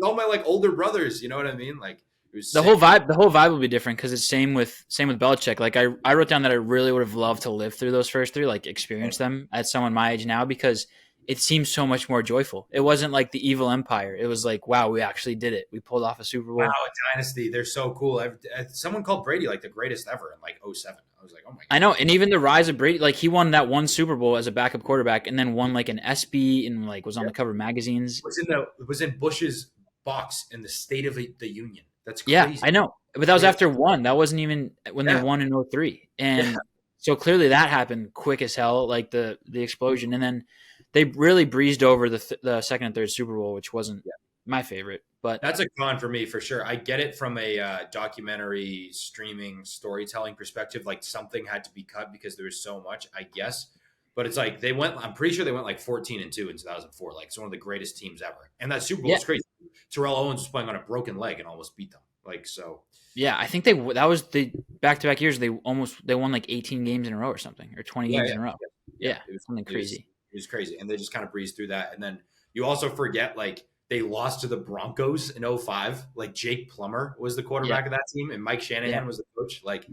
all my like older brothers. You know what I mean? Like, it was the whole vibe will be different, because it's same with Belichick. Like I wrote down that I really would have loved to live through those first 3, like experience them at someone my age now, because it seems so much more joyful. It wasn't like the evil empire. It was like, wow, we actually did it. We pulled off a Super Bowl. Wow, a dynasty. They're so cool. Someone called Brady like the greatest ever in like 07. I was like, oh my God. I know. And even the rise of Brady, like he won that one Super Bowl as a backup quarterback, and then won like an SB and like was on the cover of magazines. It was in Bush's box in the State of the Union. That's crazy. Yeah, I know. But that was after one. That wasn't even when they won in 03. And so clearly that happened quick as hell, like the explosion. And then they really breezed over the second and third Super Bowl, which wasn't my favorite. But that's a con for me for sure. I get it from a documentary streaming storytelling perspective. Like something had to be cut because there was so much, I guess. But it's like I'm pretty sure they went like 14-2 in 2004. Like it's one of the greatest teams ever. And that Super Bowl yeah, is crazy. Terrell Owens was playing on a broken leg and almost beat them. Like, so. yeah, I think that was the back-to-back years. They won like 18 games in a row or something, or 20 games in a row. Yeah, it was something crazy. It was crazy. And they just kind of breezed through that. And then you also forget, like, they lost to the Broncos in 2005. Like, Jake Plummer was the quarterback of that team, and Mike Shanahan was the coach. Like,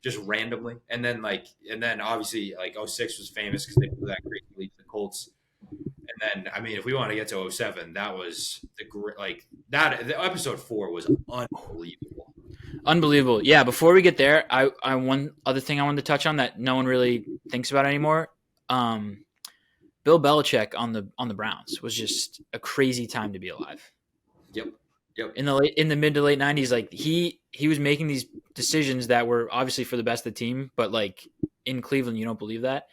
just randomly. And then obviously, like, 2006 was famous because they blew that great lead to the Colts. And then, I mean, if we want to get to 2007, that was the episode 4 was unbelievable. Unbelievable. Yeah, before we get there, I one other thing I wanted to touch on that no one really thinks about anymore. Bill Belichick on the Browns was just a crazy time to be alive. Yep. In the mid to late 90s, like he was making these decisions that were obviously for the best of the team, but like in Cleveland, you don't believe that.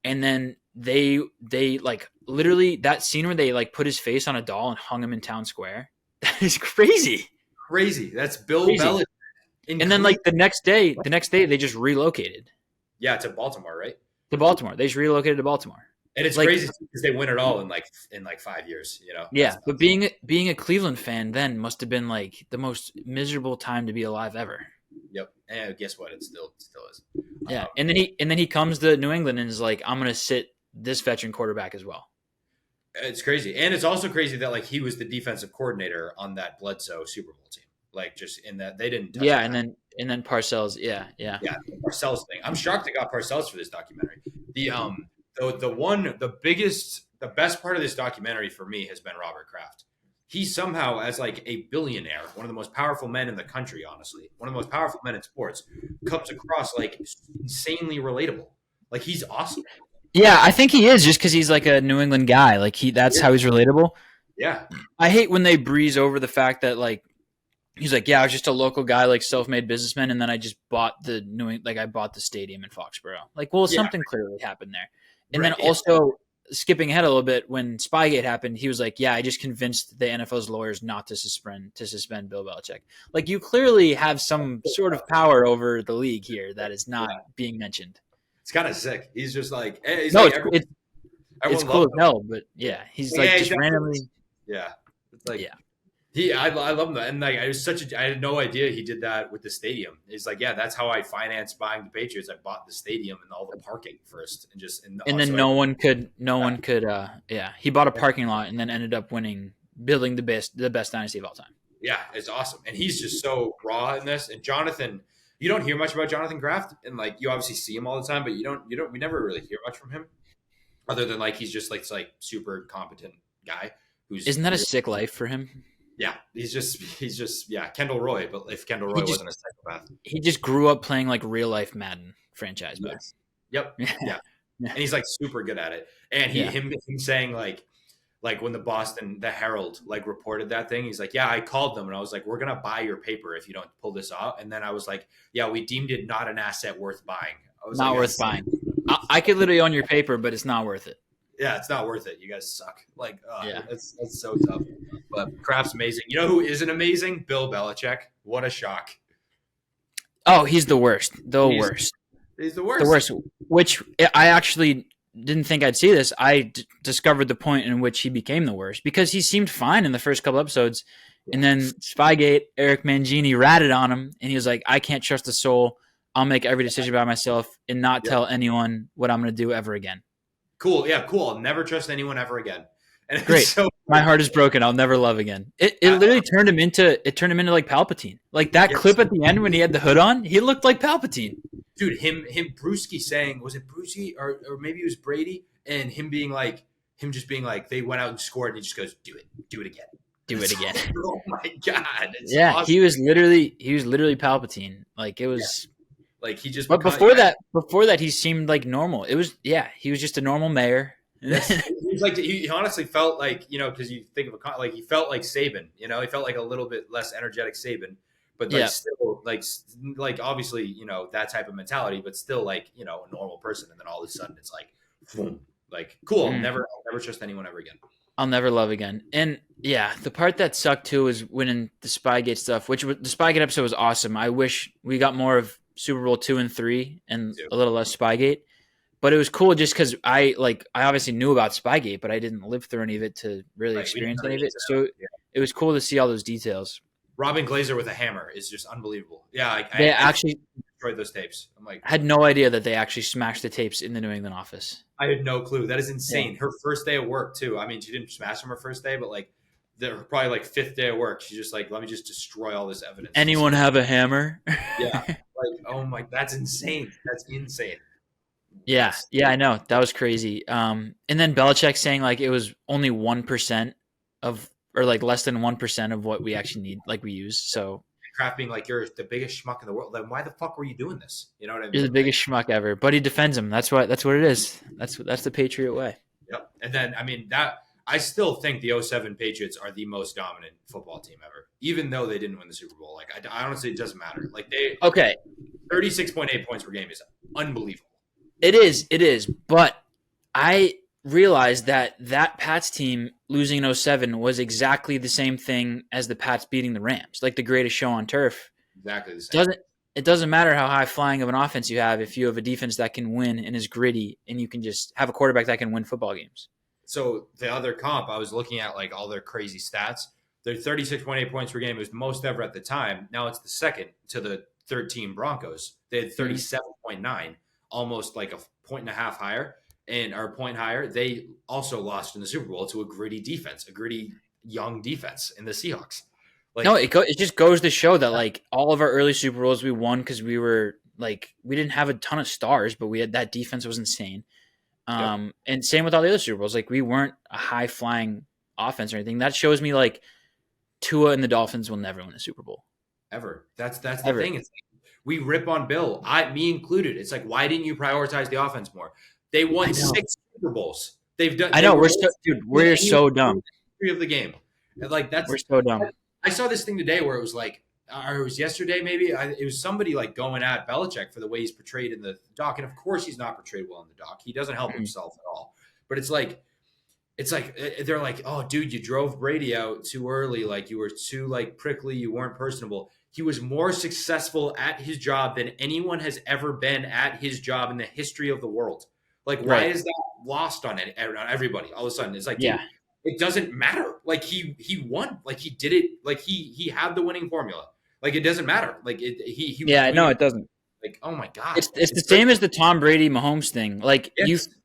And then they like literally that scene where they like put his face on a doll and hung him in town square. That is crazy. Crazy. That's Bill Belichick. And then like the next day they just relocated. Yeah, to Baltimore, right? To Baltimore. They just relocated to Baltimore. And it's like, crazy because they win it all in like 5 years, you know? Yeah, but being a Cleveland fan then must have been like the most miserable time to be alive ever. Yep. And guess what? It still is. Yeah. And then he comes to New England and is like, I'm gonna sit this veteran quarterback as well. It's crazy. And it's also crazy that like he was the defensive coordinator on that Bledsoe Super Bowl team. Like just in that they didn't touch and then Parcells, yeah. Yeah, the Parcells thing. I'm shocked they got Parcells for this documentary. The best part of this documentary for me has been Robert Kraft. He somehow, as like a billionaire, one of the most powerful men in the country, honestly, one of the most powerful men in sports, comes across like insanely relatable. Like he's awesome. Yeah, I think he is just because he's like a New England guy. Like that's how he's relatable. Yeah. I hate when they breeze over the fact that like he's like, yeah, I was just a local guy, like self-made businessman, and then I just bought I bought the stadium in Foxborough. Like, well, something clearly happened there. And then also skipping ahead a little bit, when Spygate happened, he was like, yeah, I just convinced the NFL's lawyers not to suspend Bill Belichick. Like, you clearly have some sort of power over the league here that is not being mentioned. It's kind of sick. He's just like, it's cool as hell, but yeah, he's like just randomly. Yeah. It's like, I love him. And like, I had no idea he did that with the stadium. It's like, yeah, that's how I financed buying the Patriots. I bought the stadium and all the parking first and then no one could, he bought a parking lot and then ended up building the best dynasty of all time. Yeah. It's awesome. And he's just so raw in this. And Jonathan, you don't hear much about Jonathan Kraft, and like, you obviously see him all the time, but we never really hear much from him other than like, he's just like super competent guy isn't that a sick life for him? Yeah, he's just Kendall Roy, but if Kendall Roy wasn't a psychopath. He just grew up playing like real life Madden franchise mode. Yes. Yep. Yeah. And he's like super good at it. And him saying like when the Herald like reported that thing, he's like, yeah, I called them and I was like, we're gonna buy your paper if you don't pull this off. And then I was like, yeah, we deemed it not an asset worth buying. I was not worth buying. I could literally own your paper, but it's not worth it. Yeah, it's not worth it. You guys suck. Like, that's so tough. But Kraft's amazing. You know who isn't amazing? Bill Belichick. What a shock. Oh, he's the worst. He's the worst. The worst. Which I actually didn't think I'd see this. I discovered the point in which he became the worst because he seemed fine in the first couple episodes. And then Spygate, Eric Mangini ratted on him. And he was like, I can't trust a soul. I'll make every decision by myself and not tell anyone what I'm going to do ever again. Cool. Yeah, cool. I'll never trust anyone ever again. And great. My heart is broken. I'll never love again. It literally turned him into like Palpatine. Like that clip at the end when he had the hood on, he looked like Palpatine. Dude, him Brewski saying, was it Brewski or maybe it was Brady, and him just being like, they went out and scored, and he just goes, do it again. Do it again. Oh my God. Awesome. He was literally Palpatine. Like it was like he just. But before that, he seemed like normal. It was he was just a normal mayor. He honestly felt like, because you think of he felt like Saban, he felt like a little bit less energetic Saban, but still like obviously, that type of mentality, but still like, a normal person. And then all of a sudden it's like, boom, like cool. I'll never trust anyone ever again. I'll never love again. And yeah, the part that sucked too was winning the Spygate stuff, which the Spygate episode was awesome. I wish we got more of Super Bowl 2 and 3 and a little less Spygate. But it was cool just because I obviously knew about Spygate, but I didn't live through any of it to really experience any of it. So it was cool to see all those details. Robin Glazer with a hammer is just unbelievable. Yeah, they actually destroyed those tapes. I'm like, I had no idea that they actually smashed the tapes in the New England office. I had no clue. That is insane. Her first day of work too. I mean, she didn't smash them her first day, but like probably like fifth day of work, she's just like, let me just destroy all this evidence. Anyone have a hammer? Yeah, like oh my, that's insane. That's insane. Yeah, I know. That was crazy. And then Belichick saying like it was only 1% of, or like less than 1% of what we actually need, like we use. So Kraft being like, you're the biggest schmuck in the world. Then why the fuck were you doing this? You know what I mean? You're the biggest schmuck ever. But he defends him. That's what it is. That's the Patriot way. Yep. And then I mean that I still think the 07 Patriots are the most dominant football team ever, even though they didn't win the Super Bowl. Like I honestly, it doesn't matter. Like 36.8 points per game is unbelievable. It is. But I realized that Pats team losing in 07 was exactly the same thing as the Pats beating the Rams, like the greatest show on turf. Exactly the same. It doesn't matter how high flying of an offense you have if you have a defense that can win and is gritty, and you can just have a quarterback that can win football games. So the other comp, I was looking at like all their crazy stats. Their 36.8 points per game was most ever at the time. Now it's the second to the 13 Broncos. They had 37.9, almost like a point and a half higher. Or a point higher, they also lost in the Super Bowl to a gritty defense, a gritty young defense in the Seahawks. Like, no, it just goes to show that like all of our early Super Bowls we won because we were like we didn't have a ton of stars, but we had that defense was insane. And same with all the other Super Bowls, like we weren't a high flying offense or anything. That shows me like Tua and the Dolphins will never win a Super Bowl ever. That's the thing. It's like, we rip on Bill, me included. It's like, why didn't you prioritize the offense more? They won 6 Super Bowls. They've done. I know we're so dumb. History of the game, and like we're so dumb. I saw this thing today where it was like, or it was yesterday maybe. It was somebody like going at Belichick for the way he's portrayed in the doc, and of course he's not portrayed well in the doc. He doesn't help himself at all. But it's like they're like, oh, dude, you drove Brady out too early. Like you were too like prickly. You weren't personable. He was more successful at his job than anyone has ever been at his job in the history of the world. Like, why is that lost on everybody? All of a sudden, it's like, dude, it doesn't matter. Like he won. Like he did it. Like he had the winning formula. Like it doesn't matter. Like he. Yeah, no, it doesn't. Like, oh my god, it's the same as the Tom Brady Mahomes thing. Like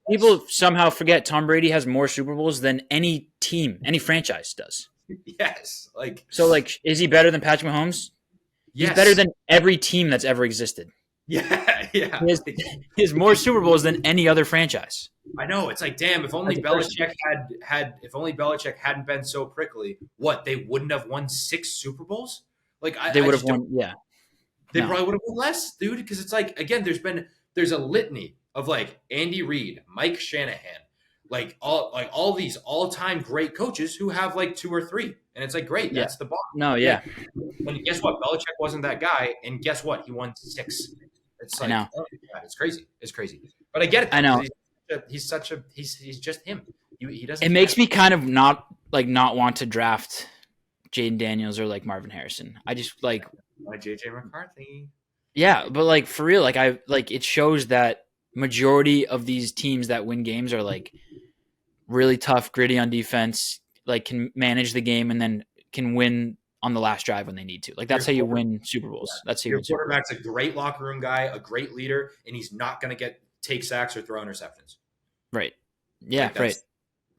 people somehow forget Tom Brady has more Super Bowls than any team, any franchise does. Yes, like so. Like, is he better than Patrick Mahomes? Yes. He's better than every team that's ever existed. Yeah. He has more Super Bowls than any other franchise. I know. It's like, damn, if only Belichick if only Belichick hadn't been so prickly, they wouldn't have won 6 Super Bowls? Like they would have won, They probably would have won less, dude, because it's like, again, there's a litany of like Andy Reid, Mike Shanahan, like all these all-time great coaches who have like 2 or 3. And it's like, great, that's the bar. No, yeah. And guess what? Belichick wasn't that guy, and guess what? He won 6. It's like, oh God, it's crazy. It's crazy. But I get it. I know. He's just him. He doesn't. It makes me kind of not want to draft Jaden Daniels or like Marvin Harrison. I just like JJ McCarthy. Yeah, but like for real, like it shows that majority of these teams that win games are like really tough, gritty on defense, like can manage the game and then can win on the last drive when they need to. Like that's how you win Super Bowls. That's how your quarterback's a great locker room guy, a great leader, and he's not going to take sacks or throw interceptions. Right. Yeah. Like right.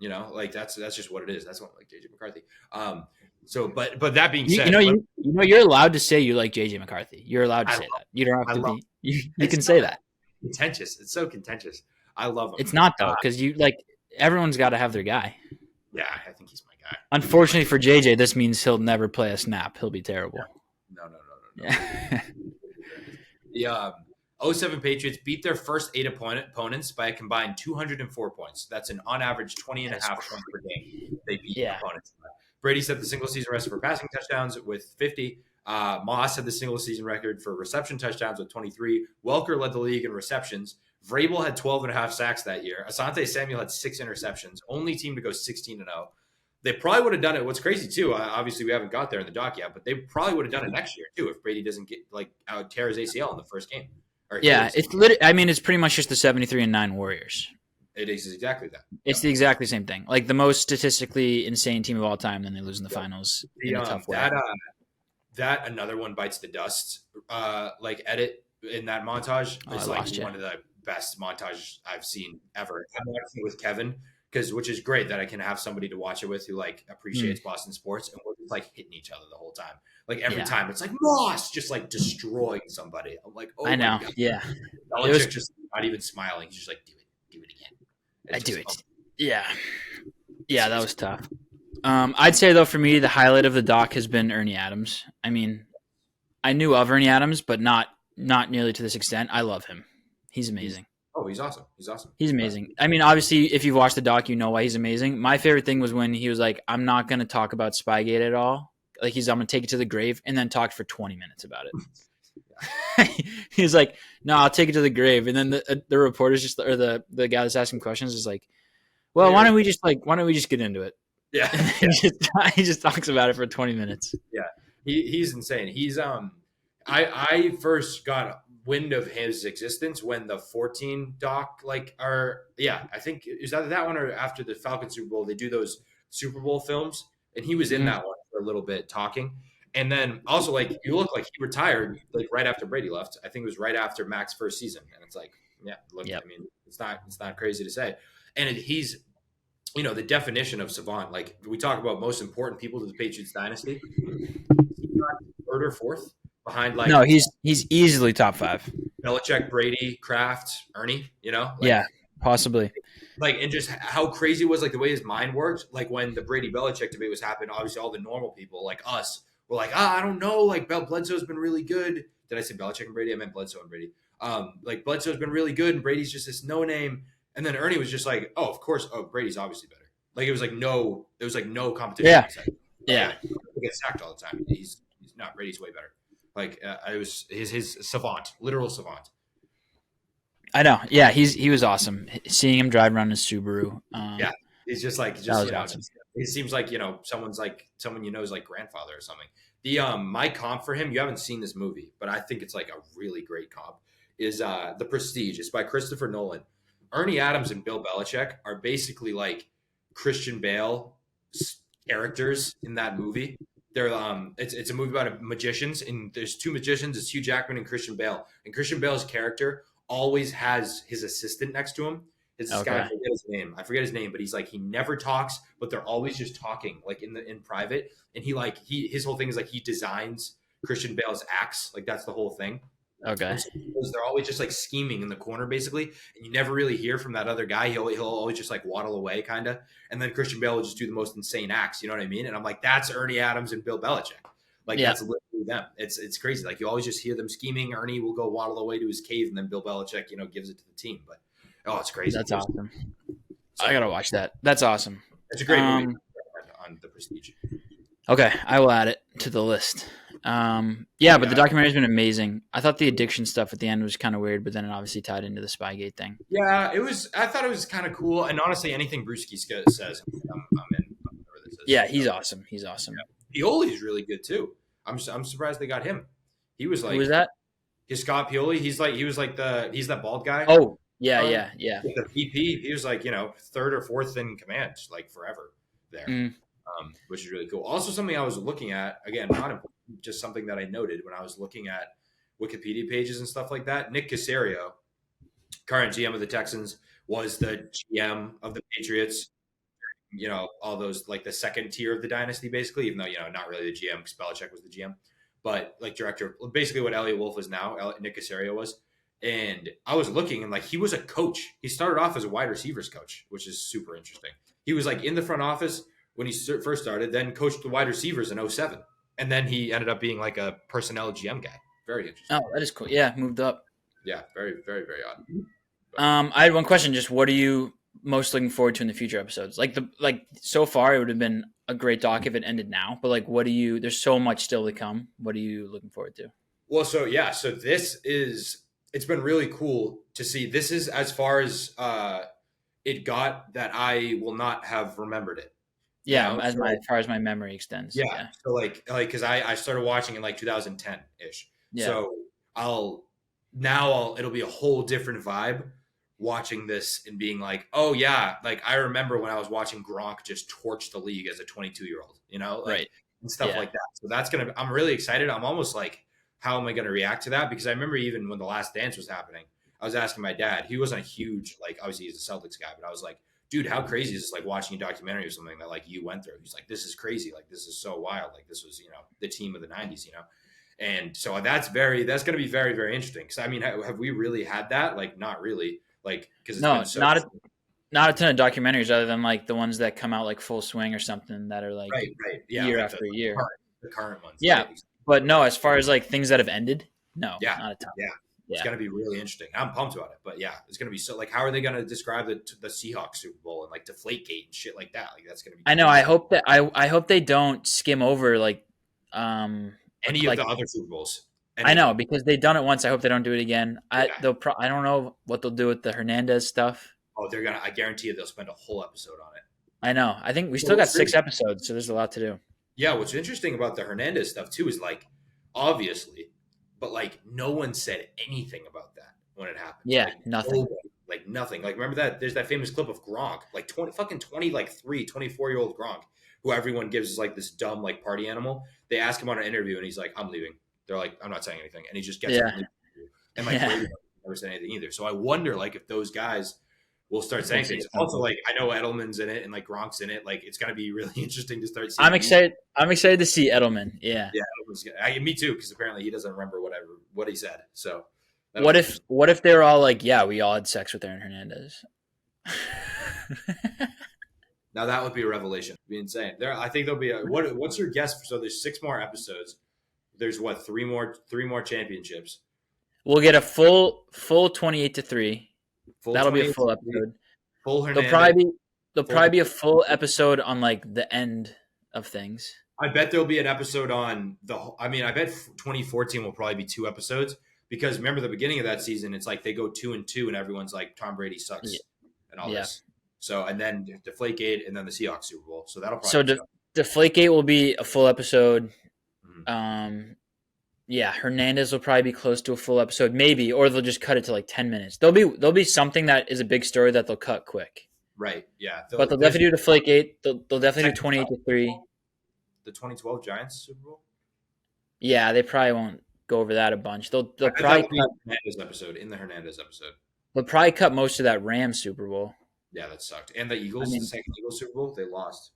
You know, like that's just what it is. That's what like JJ McCarthy. So, but that being said, you're allowed to say you like JJ McCarthy. You're allowed to say that. You don't have to be. You can say that. Contentious. It's so contentious. I love him. It's not though, because everyone's got to have their guy. Yeah, I think he's my guy. Unfortunately for JJ, this means he'll never play a snap. He'll be terrible. No. Yeah. The 07 Patriots beat their first 8 opponents by a combined 204 points. That's an on average 20 and a half points per game. They beat opponents. Brady set the single season record for passing touchdowns with 50. Moss had the single season record for reception touchdowns with 23. Welker led the league in receptions. Vrabel had 12 and a half sacks that year. Asante Samuel had 6 interceptions. Only team to go 16-0. They probably would have done it. What's crazy too, obviously we haven't got there in the doc yet, but they probably would have done it next year too if Brady doesn't get tear his ACL in the first game. Yeah, it's it's pretty much just the 73-9 Warriors. It is exactly that. It's the exactly same thing. Like the most statistically insane team of all time, then they lose in the finals in a tough way. That another one bites the dust. Edit in that montage is one of the best montages I've seen ever. I'm watching it with Kevin which is great that I can have somebody to watch it with who appreciates Boston sports, and we're just hitting each other the whole time. Every time it's Moss just destroying somebody. I'm like, oh, I know, God. Yeah. Belichick just not even smiling. He's just do it again. I do it. Yeah, that was tough. I'd say though for me the highlight of the doc has been Ernie Adams. I mean, I knew of Ernie Adams, but not nearly to this extent. I love him. He's amazing. He's awesome. He's amazing. I mean, obviously, if you've watched the doc, you know why he's amazing. My favorite thing was when he was like, I'm not going to talk about Spygate at all. I'm going to take it to the grave, and then talked for 20 minutes about it. He's like, no, I'll take it to the grave. And then the reporters or the guy that's asking questions is like, well, why don't we just get into it? Yeah. He just talks about it for 20 minutes. Yeah. He's insane. He's I first got wind of his existence when the 14 doc I think is either that one or after the Falcons Super Bowl, they do those Super Bowl films, and he was in that one for a little bit talking. And then also you look like he retired right after Brady left. I think it was right after Mac's first season, and it's I mean, it's not crazy to say. And he's the definition of savant. We talk about most important people to the Patriots dynasty. He's not third or fourth behind no, he's easily top 5. Belichick, Brady, Kraft, Ernie. Yeah, possibly. And just how crazy it was the way his mind worked. When the Brady Belichick debate was happening, obviously all the normal people like us were I don't know. Bledsoe's been really good. Did I say Belichick and Brady? I meant Bledsoe and Brady. Bledsoe's been really good, and Brady's just this no name. And then Ernie was just oh, of course. Oh, Brady's obviously better. It was no competition. Yeah. Yeah. He gets sacked all the time. He's not. Brady's way better. It was his savant, literal savant. I know. Yeah, he was awesome. Seeing him drive around in Subaru. Yeah, he's just awesome. He seems someone's someone is grandfather or something. The my comp for him, you haven't seen this movie, but I think it's a really great comp. Is The Prestige. It's by Christopher Nolan. Ernie Adams and Bill Belichick are basically Christian Bale characters in that movie. They're it's a movie about magicians, and there's 2 magicians. It's Hugh Jackman and Christian Bale. And Christian Bale's character always has his assistant next to him. This guy, I forget his name, but he's he never talks, but they're always just talking in private. And his whole thing is he designs Christian Bale's acts. That's the whole thing. Okay. They're always just scheming in the corner basically, and you never really hear from that other guy. He'll always just waddle away kind of, and then Christian Bale will just do the most insane acts. You know what I mean? And I'm that's Ernie Adams and Bill Belichick. That's literally them. It's crazy. You always just hear them scheming. Ernie will go waddle away to his cave, and then Bill Belichick gives it to the team. But it's crazy. That's awesome. I gotta watch that. That's awesome. It's a great movie on The Prestige. Okay, I will add it to the list. But the documentary has been amazing. I thought the addiction stuff at the end was kind of weird, but then it obviously tied into the Spygate thing. Yeah, it was. I thought it was kind of cool, and honestly, anything Brewski says, I'm in. Yeah, he's awesome. He's awesome. Yeah. Pioli's really good too. I'm surprised they got him. He was who was that? His Scott Pioli. He's that bald guy. Oh, yeah. The VP. He was third or fourth in command, forever there. Which is really cool. Also, something I was looking at, again, not important, just something that I noted when I was looking at Wikipedia pages and stuff like that. Nick Caserio, current GM of the Texans, was the GM of the Patriots. All those the second tier of the dynasty, basically, even though, not really the GM because Belichick was the GM, but director, basically what Elliot Wolf is now, Nick Caserio was. And I was looking and he was a coach. He started off as a wide receivers coach, which is super interesting. He was in the front office when he first started, then coached the wide receivers in 2007. And then he ended up being a personnel GM guy. Very interesting. Oh, that is cool. Yeah, moved up. Yeah, very, very, very odd. I had one question. Just what are you most looking forward to in the future episodes? So far, it would have been a great doc if it ended now. But there's so much still to come. What are you looking forward to? Well, so it's been really cool to see. This is as far as it got that I will not have remembered it. Yeah, So, as far as my memory extends. yeah. Yeah. So because I started watching in like 2010 ish. Yeah. So it'll be a whole different vibe watching this and being like, oh yeah, like I remember when I was watching Gronk just torch the league as a 22-year-old, Right. and stuff Yeah. like that. So I'm really excited. I'm almost like, how am I going to react to that? Because I remember even when The Last Dance was happening, I was asking my dad. He wasn't a huge, like, obviously he's a Celtics guy, but I was like, dude, how crazy is this? Like watching a documentary or something that like you went through. He's like, this is crazy. Like this is so wild. Like this was, the team of the '90s. And so that's going to be very, very interesting. Because I mean, have we really had that? Like, not really. Like, because it's been so not a ton of documentaries other than like the ones that come out like Full Swing or something that are like right, yeah, year like after year. The current ones. Yeah, right? but no, as far as like things that have ended, no, Yeah, not a ton. Yeah. It's going to be really interesting. I'm pumped about it. But yeah, it's going to be so like, how are they going to describe the Seahawks Super Bowl and like Deflategate and shit like that? Like that's going to be. I know. I hope that I hope they don't skim over like any like, of the other Super Bowls. I know because they've done it once. I hope they don't do it again. I don't know what they'll do with the Hernandez stuff. Oh, I guarantee you they'll spend a whole episode on it. I know. I think we still got 6 episodes, so there's a lot to do. Yeah, what's interesting about the Hernandez stuff too is like, obviously, but like no one said anything about that when it happened. Yeah, like, nothing. Like nothing. Like remember that there's that famous clip of Gronk, like 24-year-old Gronk, who everyone gives is like this dumb like party animal. They ask him on an interview and he's like, I'm leaving. They're like, I'm not saying anything. And he just gets up and leaves. And like Brady never said anything either. So I wonder like if those guys will start saying things. Also, like I know Edelman's in it and like Gronk's in it. Like it's gonna be really interesting to start seeing. I'm excited to see Edelman. Yeah. Yeah, me too, because apparently he doesn't remember what he said. So what if they're all like, yeah, we all had sex with Aaron Hernandez? Now that would be a revelation. It'd be insane. I think there'll be what's your guess? So there's 6 more episodes. There's what, 3 more championships. We'll get a full 28-3. That'll be a full episode. Full Hernandez. There'll probably be a full episode on like the end of things. I bet there'll be an episode on I bet 2014 will probably be 2 episodes because remember the beginning of that season, it's like they go 2-2 and everyone's like Tom Brady sucks and all this. So and then Deflategate and then the Seahawks Super Bowl. So that'll probably Deflategate will be a full episode. Yeah, Hernandez will probably be close to a full episode, maybe, or they'll just cut it to like 10 minutes. There'll be something that is a big story that they'll cut quick. Right. Yeah. But they'll definitely do Deflategate. They'll definitely do 28-3. The 2012 Giants Super Bowl. Yeah, they probably won't go over that a bunch. They'll probably cut the Hernandez episode. They'll probably cut most of that Rams Super Bowl. Yeah, that sucked. And the Eagles, the second Eagles Super Bowl, they lost.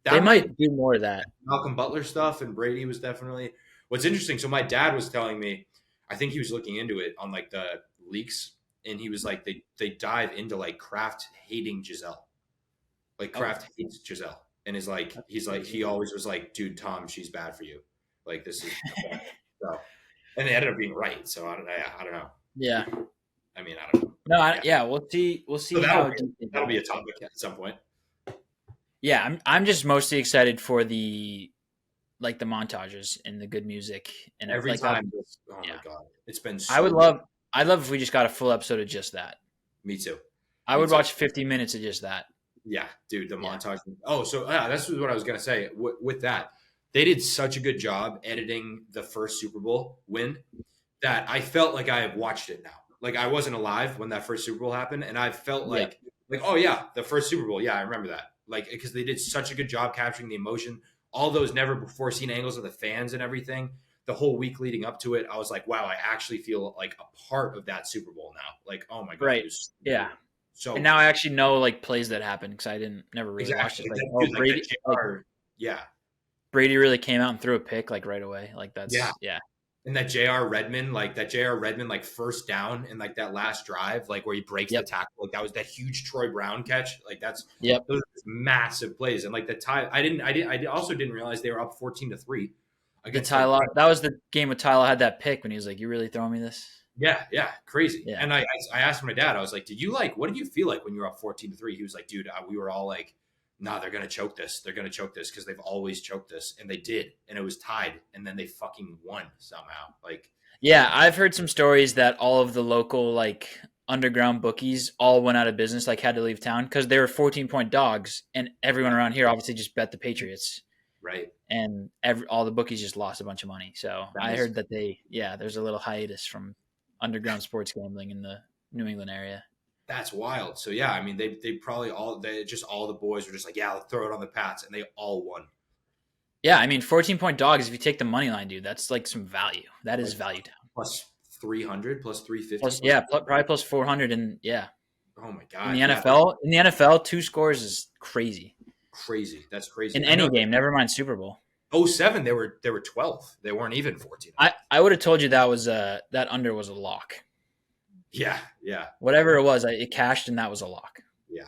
They might do more of that. Malcolm Butler stuff and Brady was definitely. What's interesting, so my dad was telling me, I think he was looking into it on like the leaks, and he was like, they dive into like Kraft hating Giselle. Like Kraft hates Giselle. And he always was like, dude, Tom, she's bad for you. Like this is so, and they ended up being right. So I don't know. Yeah. I mean, I don't know. No, we'll see. So that'll be a topic at some point. Yeah, I'm just mostly excited for the montages and the good music and every like, time. Oh my god, it's been. So I'd love if we just got a full episode of just that. Me too. I would watch 50 minutes of just that. Yeah, dude, the montage. Oh, so that's what I was gonna say. With that, they did such a good job editing the first Super Bowl win that I felt like I have watched it now. Like I wasn't alive when that first Super Bowl happened, and I felt like oh yeah, the first Super Bowl. Yeah, I remember that. Like because they did such a good job capturing the emotion, all those never before seen angles of the fans and everything. The whole week leading up to it, I was like, wow, I actually feel like a part of that Super Bowl now. Like, oh my god, right? Yeah. So and now I actually know like plays that happened because I never really watched it. Like, Brady, Brady really came out and threw a pick like right away. Like that's yeah. And that J.R. Redmond like first down in like that last drive, like where he breaks the tackle, like that was that huge Troy Brown catch. Like that's those are massive plays. And like the tie, I also didn't realize they were up 14-3 against Tyler. That was the game with Tyler had that pick when he was like, "You really throwing me this?" Yeah, crazy. Yeah. And I asked my dad, I was like, what did you feel like when you were up 14-3? He was like, dude, we were all like, nah, they're gonna choke this. They're gonna choke this because they've always choked this, and they did, and it was tied, and then they fucking won somehow. Like, yeah, I've heard some stories that all of the local like underground bookies all went out of business, like had to leave town because they were 14-point dogs, and everyone around here obviously just bet the Patriots. Right. And all the bookies just lost a bunch of money. So I heard that there's a little hiatus from underground sports gambling in the New England area. That's wild. So yeah, I mean, they probably all the boys were just like, yeah, let's throw it on the Pats, and they all won. Yeah, I mean, 14-point dogs. If you take the money line, dude, that's like some value. That is value town. Plus 300, plus 350. Probably plus 400, and yeah. Oh my god. In the NFL, 2 scores is crazy. Crazy. That's crazy. In any game, never mind Super Bowl. 07, they were 12. They weren't even 14. I would have told you that was that under was a lock. Yeah. Whatever it was, it cashed, and that was a lock. Yeah.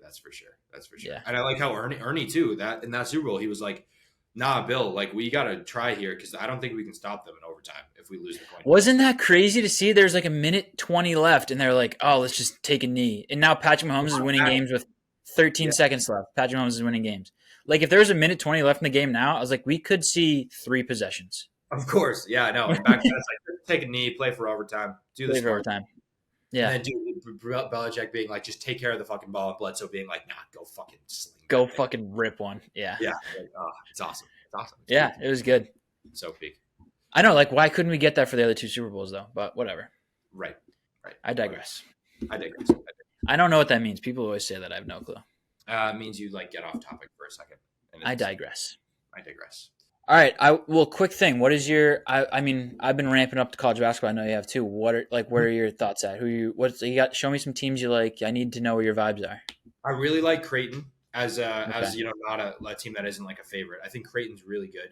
That's for sure. Yeah. And I like how Ernie too, that in that Super Bowl, he was like, nah, Bill, like we got to try here because I don't think we can stop them in overtime if we lose the coin. Wasn't that crazy to see? There's like a minute 20 left, and they're like, oh, let's just take a knee. And now Patrick Mahomes is winning games with 13 seconds left. Patrick Mahomes is winning games. Like, if there was a minute 20 left in the game now, I was like, we could see 3 possessions. Of course. Yeah, I know. And back then, it's like, take a knee, play for overtime. Do this for overtime. Yeah. And then Belichick being like, just take care of the fucking ball, and Bledsoe being like, nah, go fucking sling. Go fucking rip one. Yeah. Yeah. Like, oh, it's awesome. It's yeah, it was good. So peak. I know, like, why couldn't we get that for the other 2 Super Bowls, though? But whatever. Right. I digress. I don't know what that means. People always say that. I have no clue. It means you, like, get off topic for a second. I digress. All right. Quick thing. What is your? I mean, I've been ramping up to college basketball. I know you have too. What are your thoughts at? You got? Show me some teams you like. I need to know where your vibes are. I really like Creighton as not a team that isn't like a favorite. I think Creighton's really good.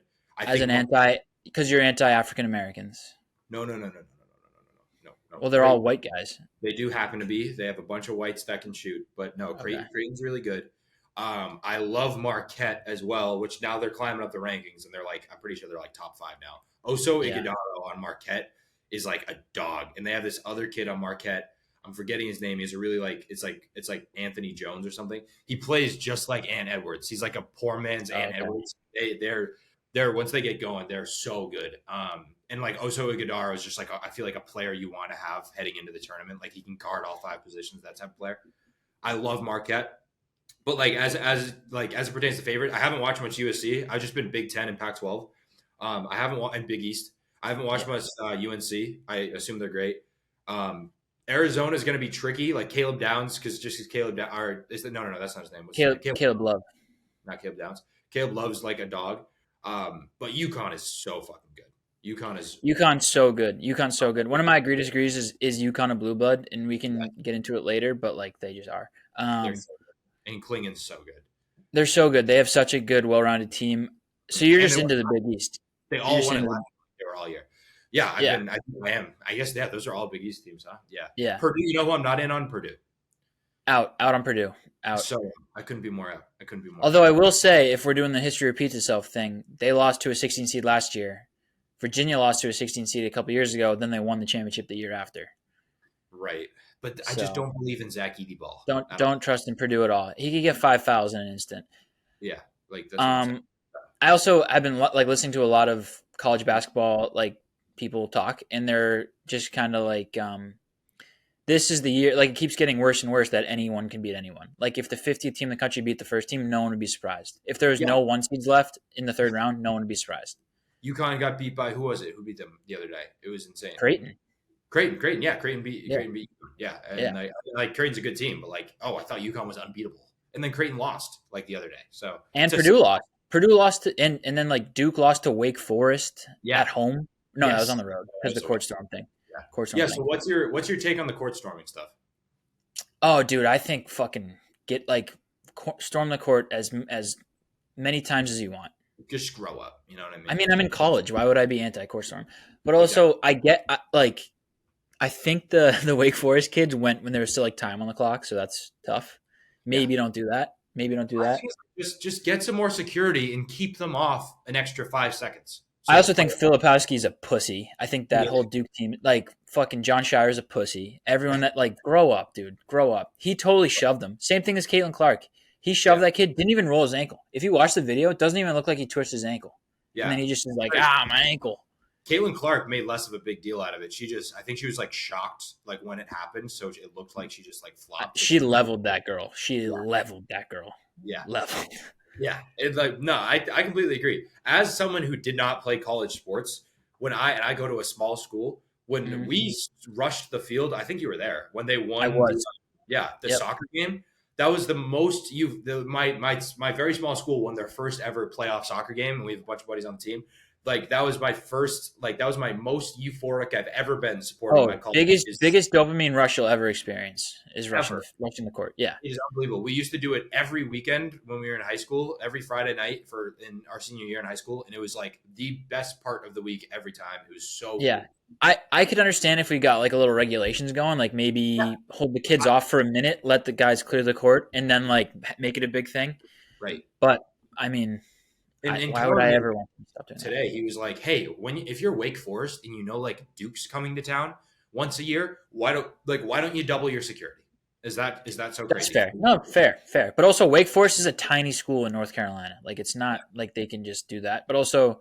Because you're anti-African Americans. No. Well, they're all white guys. They do happen to be. They have a bunch of whites that can shoot, but no, Creighton's really good. I love Marquette as well, which now they're climbing up the rankings, and they're like, I'm pretty sure they're like top 5 now. Oso Ighodaro on Marquette is like a dog, and they have this other kid on Marquette. I'm forgetting his name. He's a really it's like Anthony Jones or something. He plays just like Ant Edwards. He's like a poor man's Ant Edwards. They're once they get going, they're so good. And like Oso Ighodaro is just like I feel like a player you want to have heading into the tournament. Like he can guard all 5 positions. That type of player. I love Marquette. But like as it pertains to favorite, I haven't watched much USC. I've just been Big Ten and Pac-12. I haven't and Big East. I haven't watched much UNC. I assume they're great. Arizona is going to be tricky, like Caleb Downs, because Caleb no, that's not his name. Caleb Love, not Caleb Downs. Caleb Love's like a dog. But UConn is so fucking good. UConn's so good. UConn's so good. One of my greatest degrees is UConn a blue blood, and we can get into it later. But like they just are. And Klingon's so good. They're so good. They have such a good, well-rounded team. So you're just into the Big East. They all won. They were all year. Yeah, I am. I guess those are all Big East teams, huh? Yeah. Purdue. You know who I'm not in on? Purdue. Out on Purdue. Out. So I couldn't be more out. Although I will say, if we're doing the history repeats itself thing, they lost to a 16 seed last year. Virginia lost to a 16 seed a couple years ago. Then they won the championship the year after. Right. But I just don't believe in Zach Edey ball. Don't trust in Purdue at all. He could get 5 fouls in an instant. Yeah, like that's I've been like listening to a lot of college basketball like people talk, and they're just kind of like, this is the year. Like it keeps getting worse and worse that anyone can beat anyone. Like if the 50th team in the country beat the first team, no one would be surprised. If there's no 1 seeds left in the 3rd round, no one would be surprised. UConn got beat by who was it? Who beat them the other day? It was insane. Creighton. Yeah, Creighton beat. Yeah, and like Creighton's a good team, but like, I thought UConn was unbeatable, and then Creighton lost like the other day. So Purdue lost. Purdue lost to, and then like Duke lost to Wake Forest at home. No, that was on the road because the court storm thing. Yeah, court storm. Yeah. So what's your take on the court storming stuff? Oh, dude, I think fucking get like storm the court as many times as you want. Just grow up. You know what I mean? I mean, I'm in college. Why would I be anti-court storm? But also, I think the Wake Forest kids went when there was still like time on the clock, so that's tough. Maybe don't do that. Just get some more security and keep them off an extra 5 seconds. So I also think Filipowski's a pussy. I think that whole Duke team, like fucking John Shire's a pussy. Everyone that like grow up, dude, grow up. He totally shoved them. Same thing as Caitlin Clark. He shoved that kid. Didn't even roll his ankle. If you watch the video, it doesn't even look like he twisted his ankle. Yeah. And then he just is like, my ankle. Caitlin Clark made less of a big deal out of it. I think she was like shocked like when it happened, so it looked like she just like flopped. She leveled that girl. Leveled that girl. Yeah. Leveled. Yeah. It's like, no, I completely agree. As someone who did not play college sports, when I go to a small school, when we rushed the field, I think you were there when they won. I was. The soccer game. That was the most my very small school won their first ever playoff soccer game, and we have a bunch of buddies on the team. Like that was my most euphoric I've ever been supporting my college. Biggest dopamine rush you'll ever experience is rushing the court. Yeah. It is unbelievable. We used to do it every weekend when we were in high school, every Friday night in our senior year in high school. And it was like the best part of the week every time. It was so cool. I could understand if we got like a little regulations going, like maybe hold the kids off for a minute, let the guys clear the court, and then like make it a big thing. Right. But I mean, why would I ever want to stop doing today? He was like, "Hey, if you're Wake Forest and you know like Duke's coming to town once a year, why don't you double your security?" Is that so crazy? That's fair. No, fair. But also, Wake Forest is a tiny school in North Carolina. Like it's not like they can just do that. But also,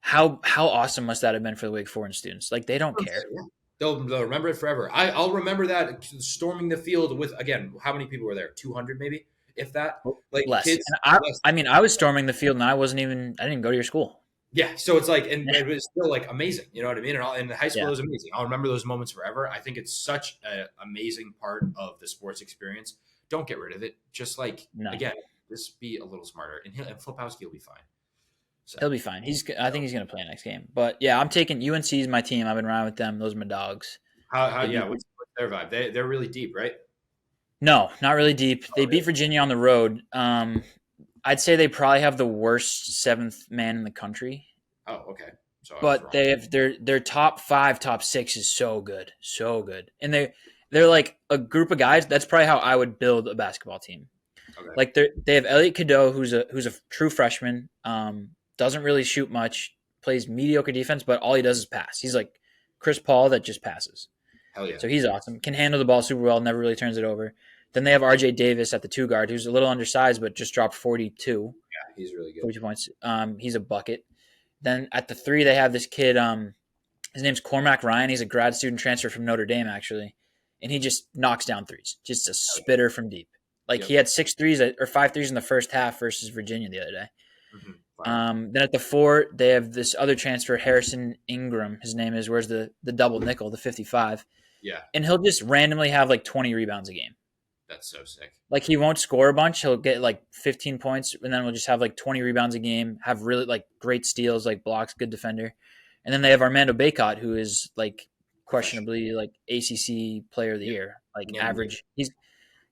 how awesome must that have been for the Wake Forest students? Like they don't care. Yeah. They'll remember it forever. I'll remember that storming the field with, again, how many people were there? 200 maybe, if that. Like less. Kids. I mean, I was storming the field, and I didn't go to your school. Yeah, so it's like, and it was still like amazing. You know what I mean? And high school was amazing. I'll remember those moments forever. I think it's such an amazing part of the sports experience. Don't get rid of it. Just again, just be a little smarter, and Flipowski will be fine. So. He'll be fine. I think he's going to play next game. But yeah, I'm taking UNC is my team. I've been riding with them. Those are my dogs. What's their vibe? They're really deep, right? No, not really deep. They beat Virginia on the road. I'd say they probably have the worst seventh man in the country. Oh, okay. So but they have their top 5, top 6 is so good, and they're like a group of guys. That's probably how I would build a basketball team. Okay. Like they have Elliot Cadeau, who's a true freshman. Doesn't really shoot much, plays mediocre defense, but all he does is pass. He's like Chris Paul that just passes. Hell yeah. So he's awesome. Can handle the ball super well, never really turns it over. Then they have RJ Davis at the 2 guard, who's a little undersized, but just dropped 42. Yeah, he's really good. 42 points. He's a bucket. Then at the 3, they have this kid. His name's Cormac Ryan. He's a grad student transfer from Notre Dame, actually. And he just knocks down threes. Just a spitter from deep. Like he had 6 threes or 5 threes in the first half versus Virginia the other day. Mm-hmm. Then at the 4, they have this other transfer, Harrison Ingram. His name is, where's the double nickel, the 55. Yeah. And he'll just randomly have like 20 rebounds a game. That's so sick. Like he won't score a bunch. He'll get like 15 points, and then we'll just have like 20 rebounds a game, have really like great steals, like blocks, good defender. And then they have Armando Bacot, who is like questionably like ACC player of the year, like average. He's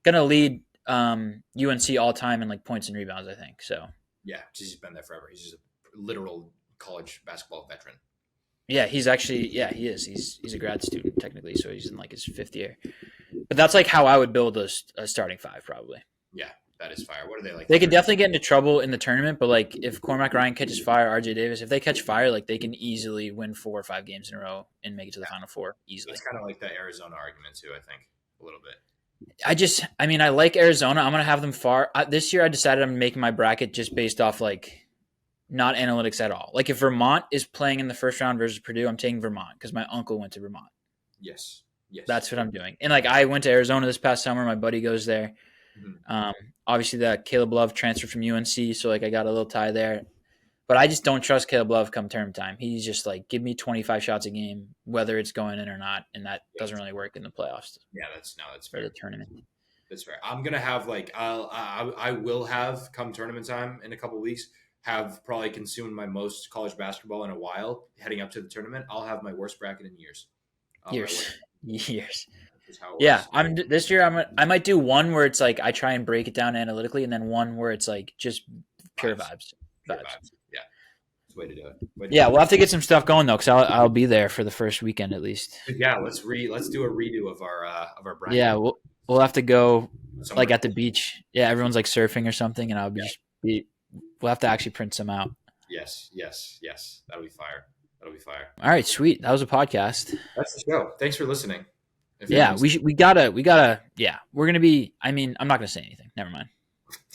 going to lead UNC all time in like points and rebounds, I think. So. Yeah, he's been there forever. He's just a literal college basketball veteran. Yeah, he's actually he is. He's a grad student technically, so he's in like his 5th year. But that's like how I would build a starting 5 probably. Yeah, that is fire. What are they like? They could definitely get into trouble in the tournament, but like if Cormac Ryan catches fire, RJ Davis, if they catch fire, like they can easily win 4 or 5 games in a row and make it to the Final Four easily. It's kind of like the Arizona argument too, I think, a little bit. I like Arizona. I'm going to have them far. This year I decided I'm making my bracket just based off like not analytics at all. Like if Vermont is playing in the first round versus Purdue, I'm taking Vermont because my uncle went to Vermont. Yes. That's what I'm doing. And like I went to Arizona this past summer. My buddy goes there. Mm-hmm. Obviously the Caleb Love transferred from UNC, so like I got a little tie there. But I just don't trust Caleb Love come term time. He's just like, give me 25 shots a game, whether it's going in or not, and that doesn't really work in the playoffs. Yeah, that's for fair. The tournament. That's fair. I'm gonna have like I will have come tournament time in a couple of weeks. Have probably consumed my most college basketball in a while. Heading up to the tournament, I'll have my worst bracket in years. Years. Yeah, this year. I might do one where it's like I try and break it down analytically, and then one where it's like just pure vibes. Yeah, it's a way to do it. We'll have to get some stuff going though, because I'll be there for the first weekend at least. Yeah, let's do a redo of our bracket. Yeah, we'll have to go somewhere. Like at the beach. Yeah, everyone's like surfing or something, and I'll we'll have to actually print some out. Yes. That'll be fire. All right, sweet. That was a podcast. That's the show. Thanks for listening. We gotta. Yeah, we're gonna be. I mean, I'm not gonna say anything. Never mind.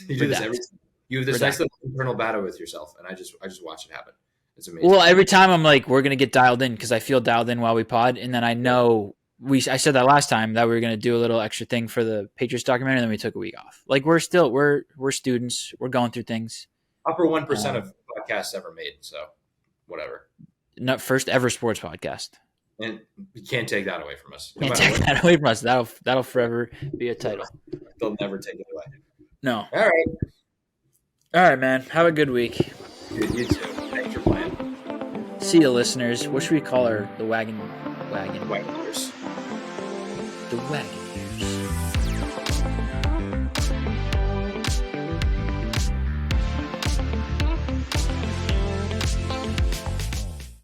You do this you have this nice little internal battle with yourself, and I just watch it happen. It's amazing. Well, every time I'm like, we're gonna get dialed in because I feel dialed in while we pod, and then I know I said that last time that we were gonna do a little extra thing for the Patriots documentary, and then we took a week off. Like we're students, we're going through things. Upper 1% of podcasts ever made, so whatever. Not first ever sports podcast. And you can't take that away from us. Can't take that away from us. That'll forever be a title. They'll never take it away. No. All right, man. Have a good week. Dude, you too. Thanks for playing. See you, listeners. What should we call the wagon? Wagoneers. The Wagoneers.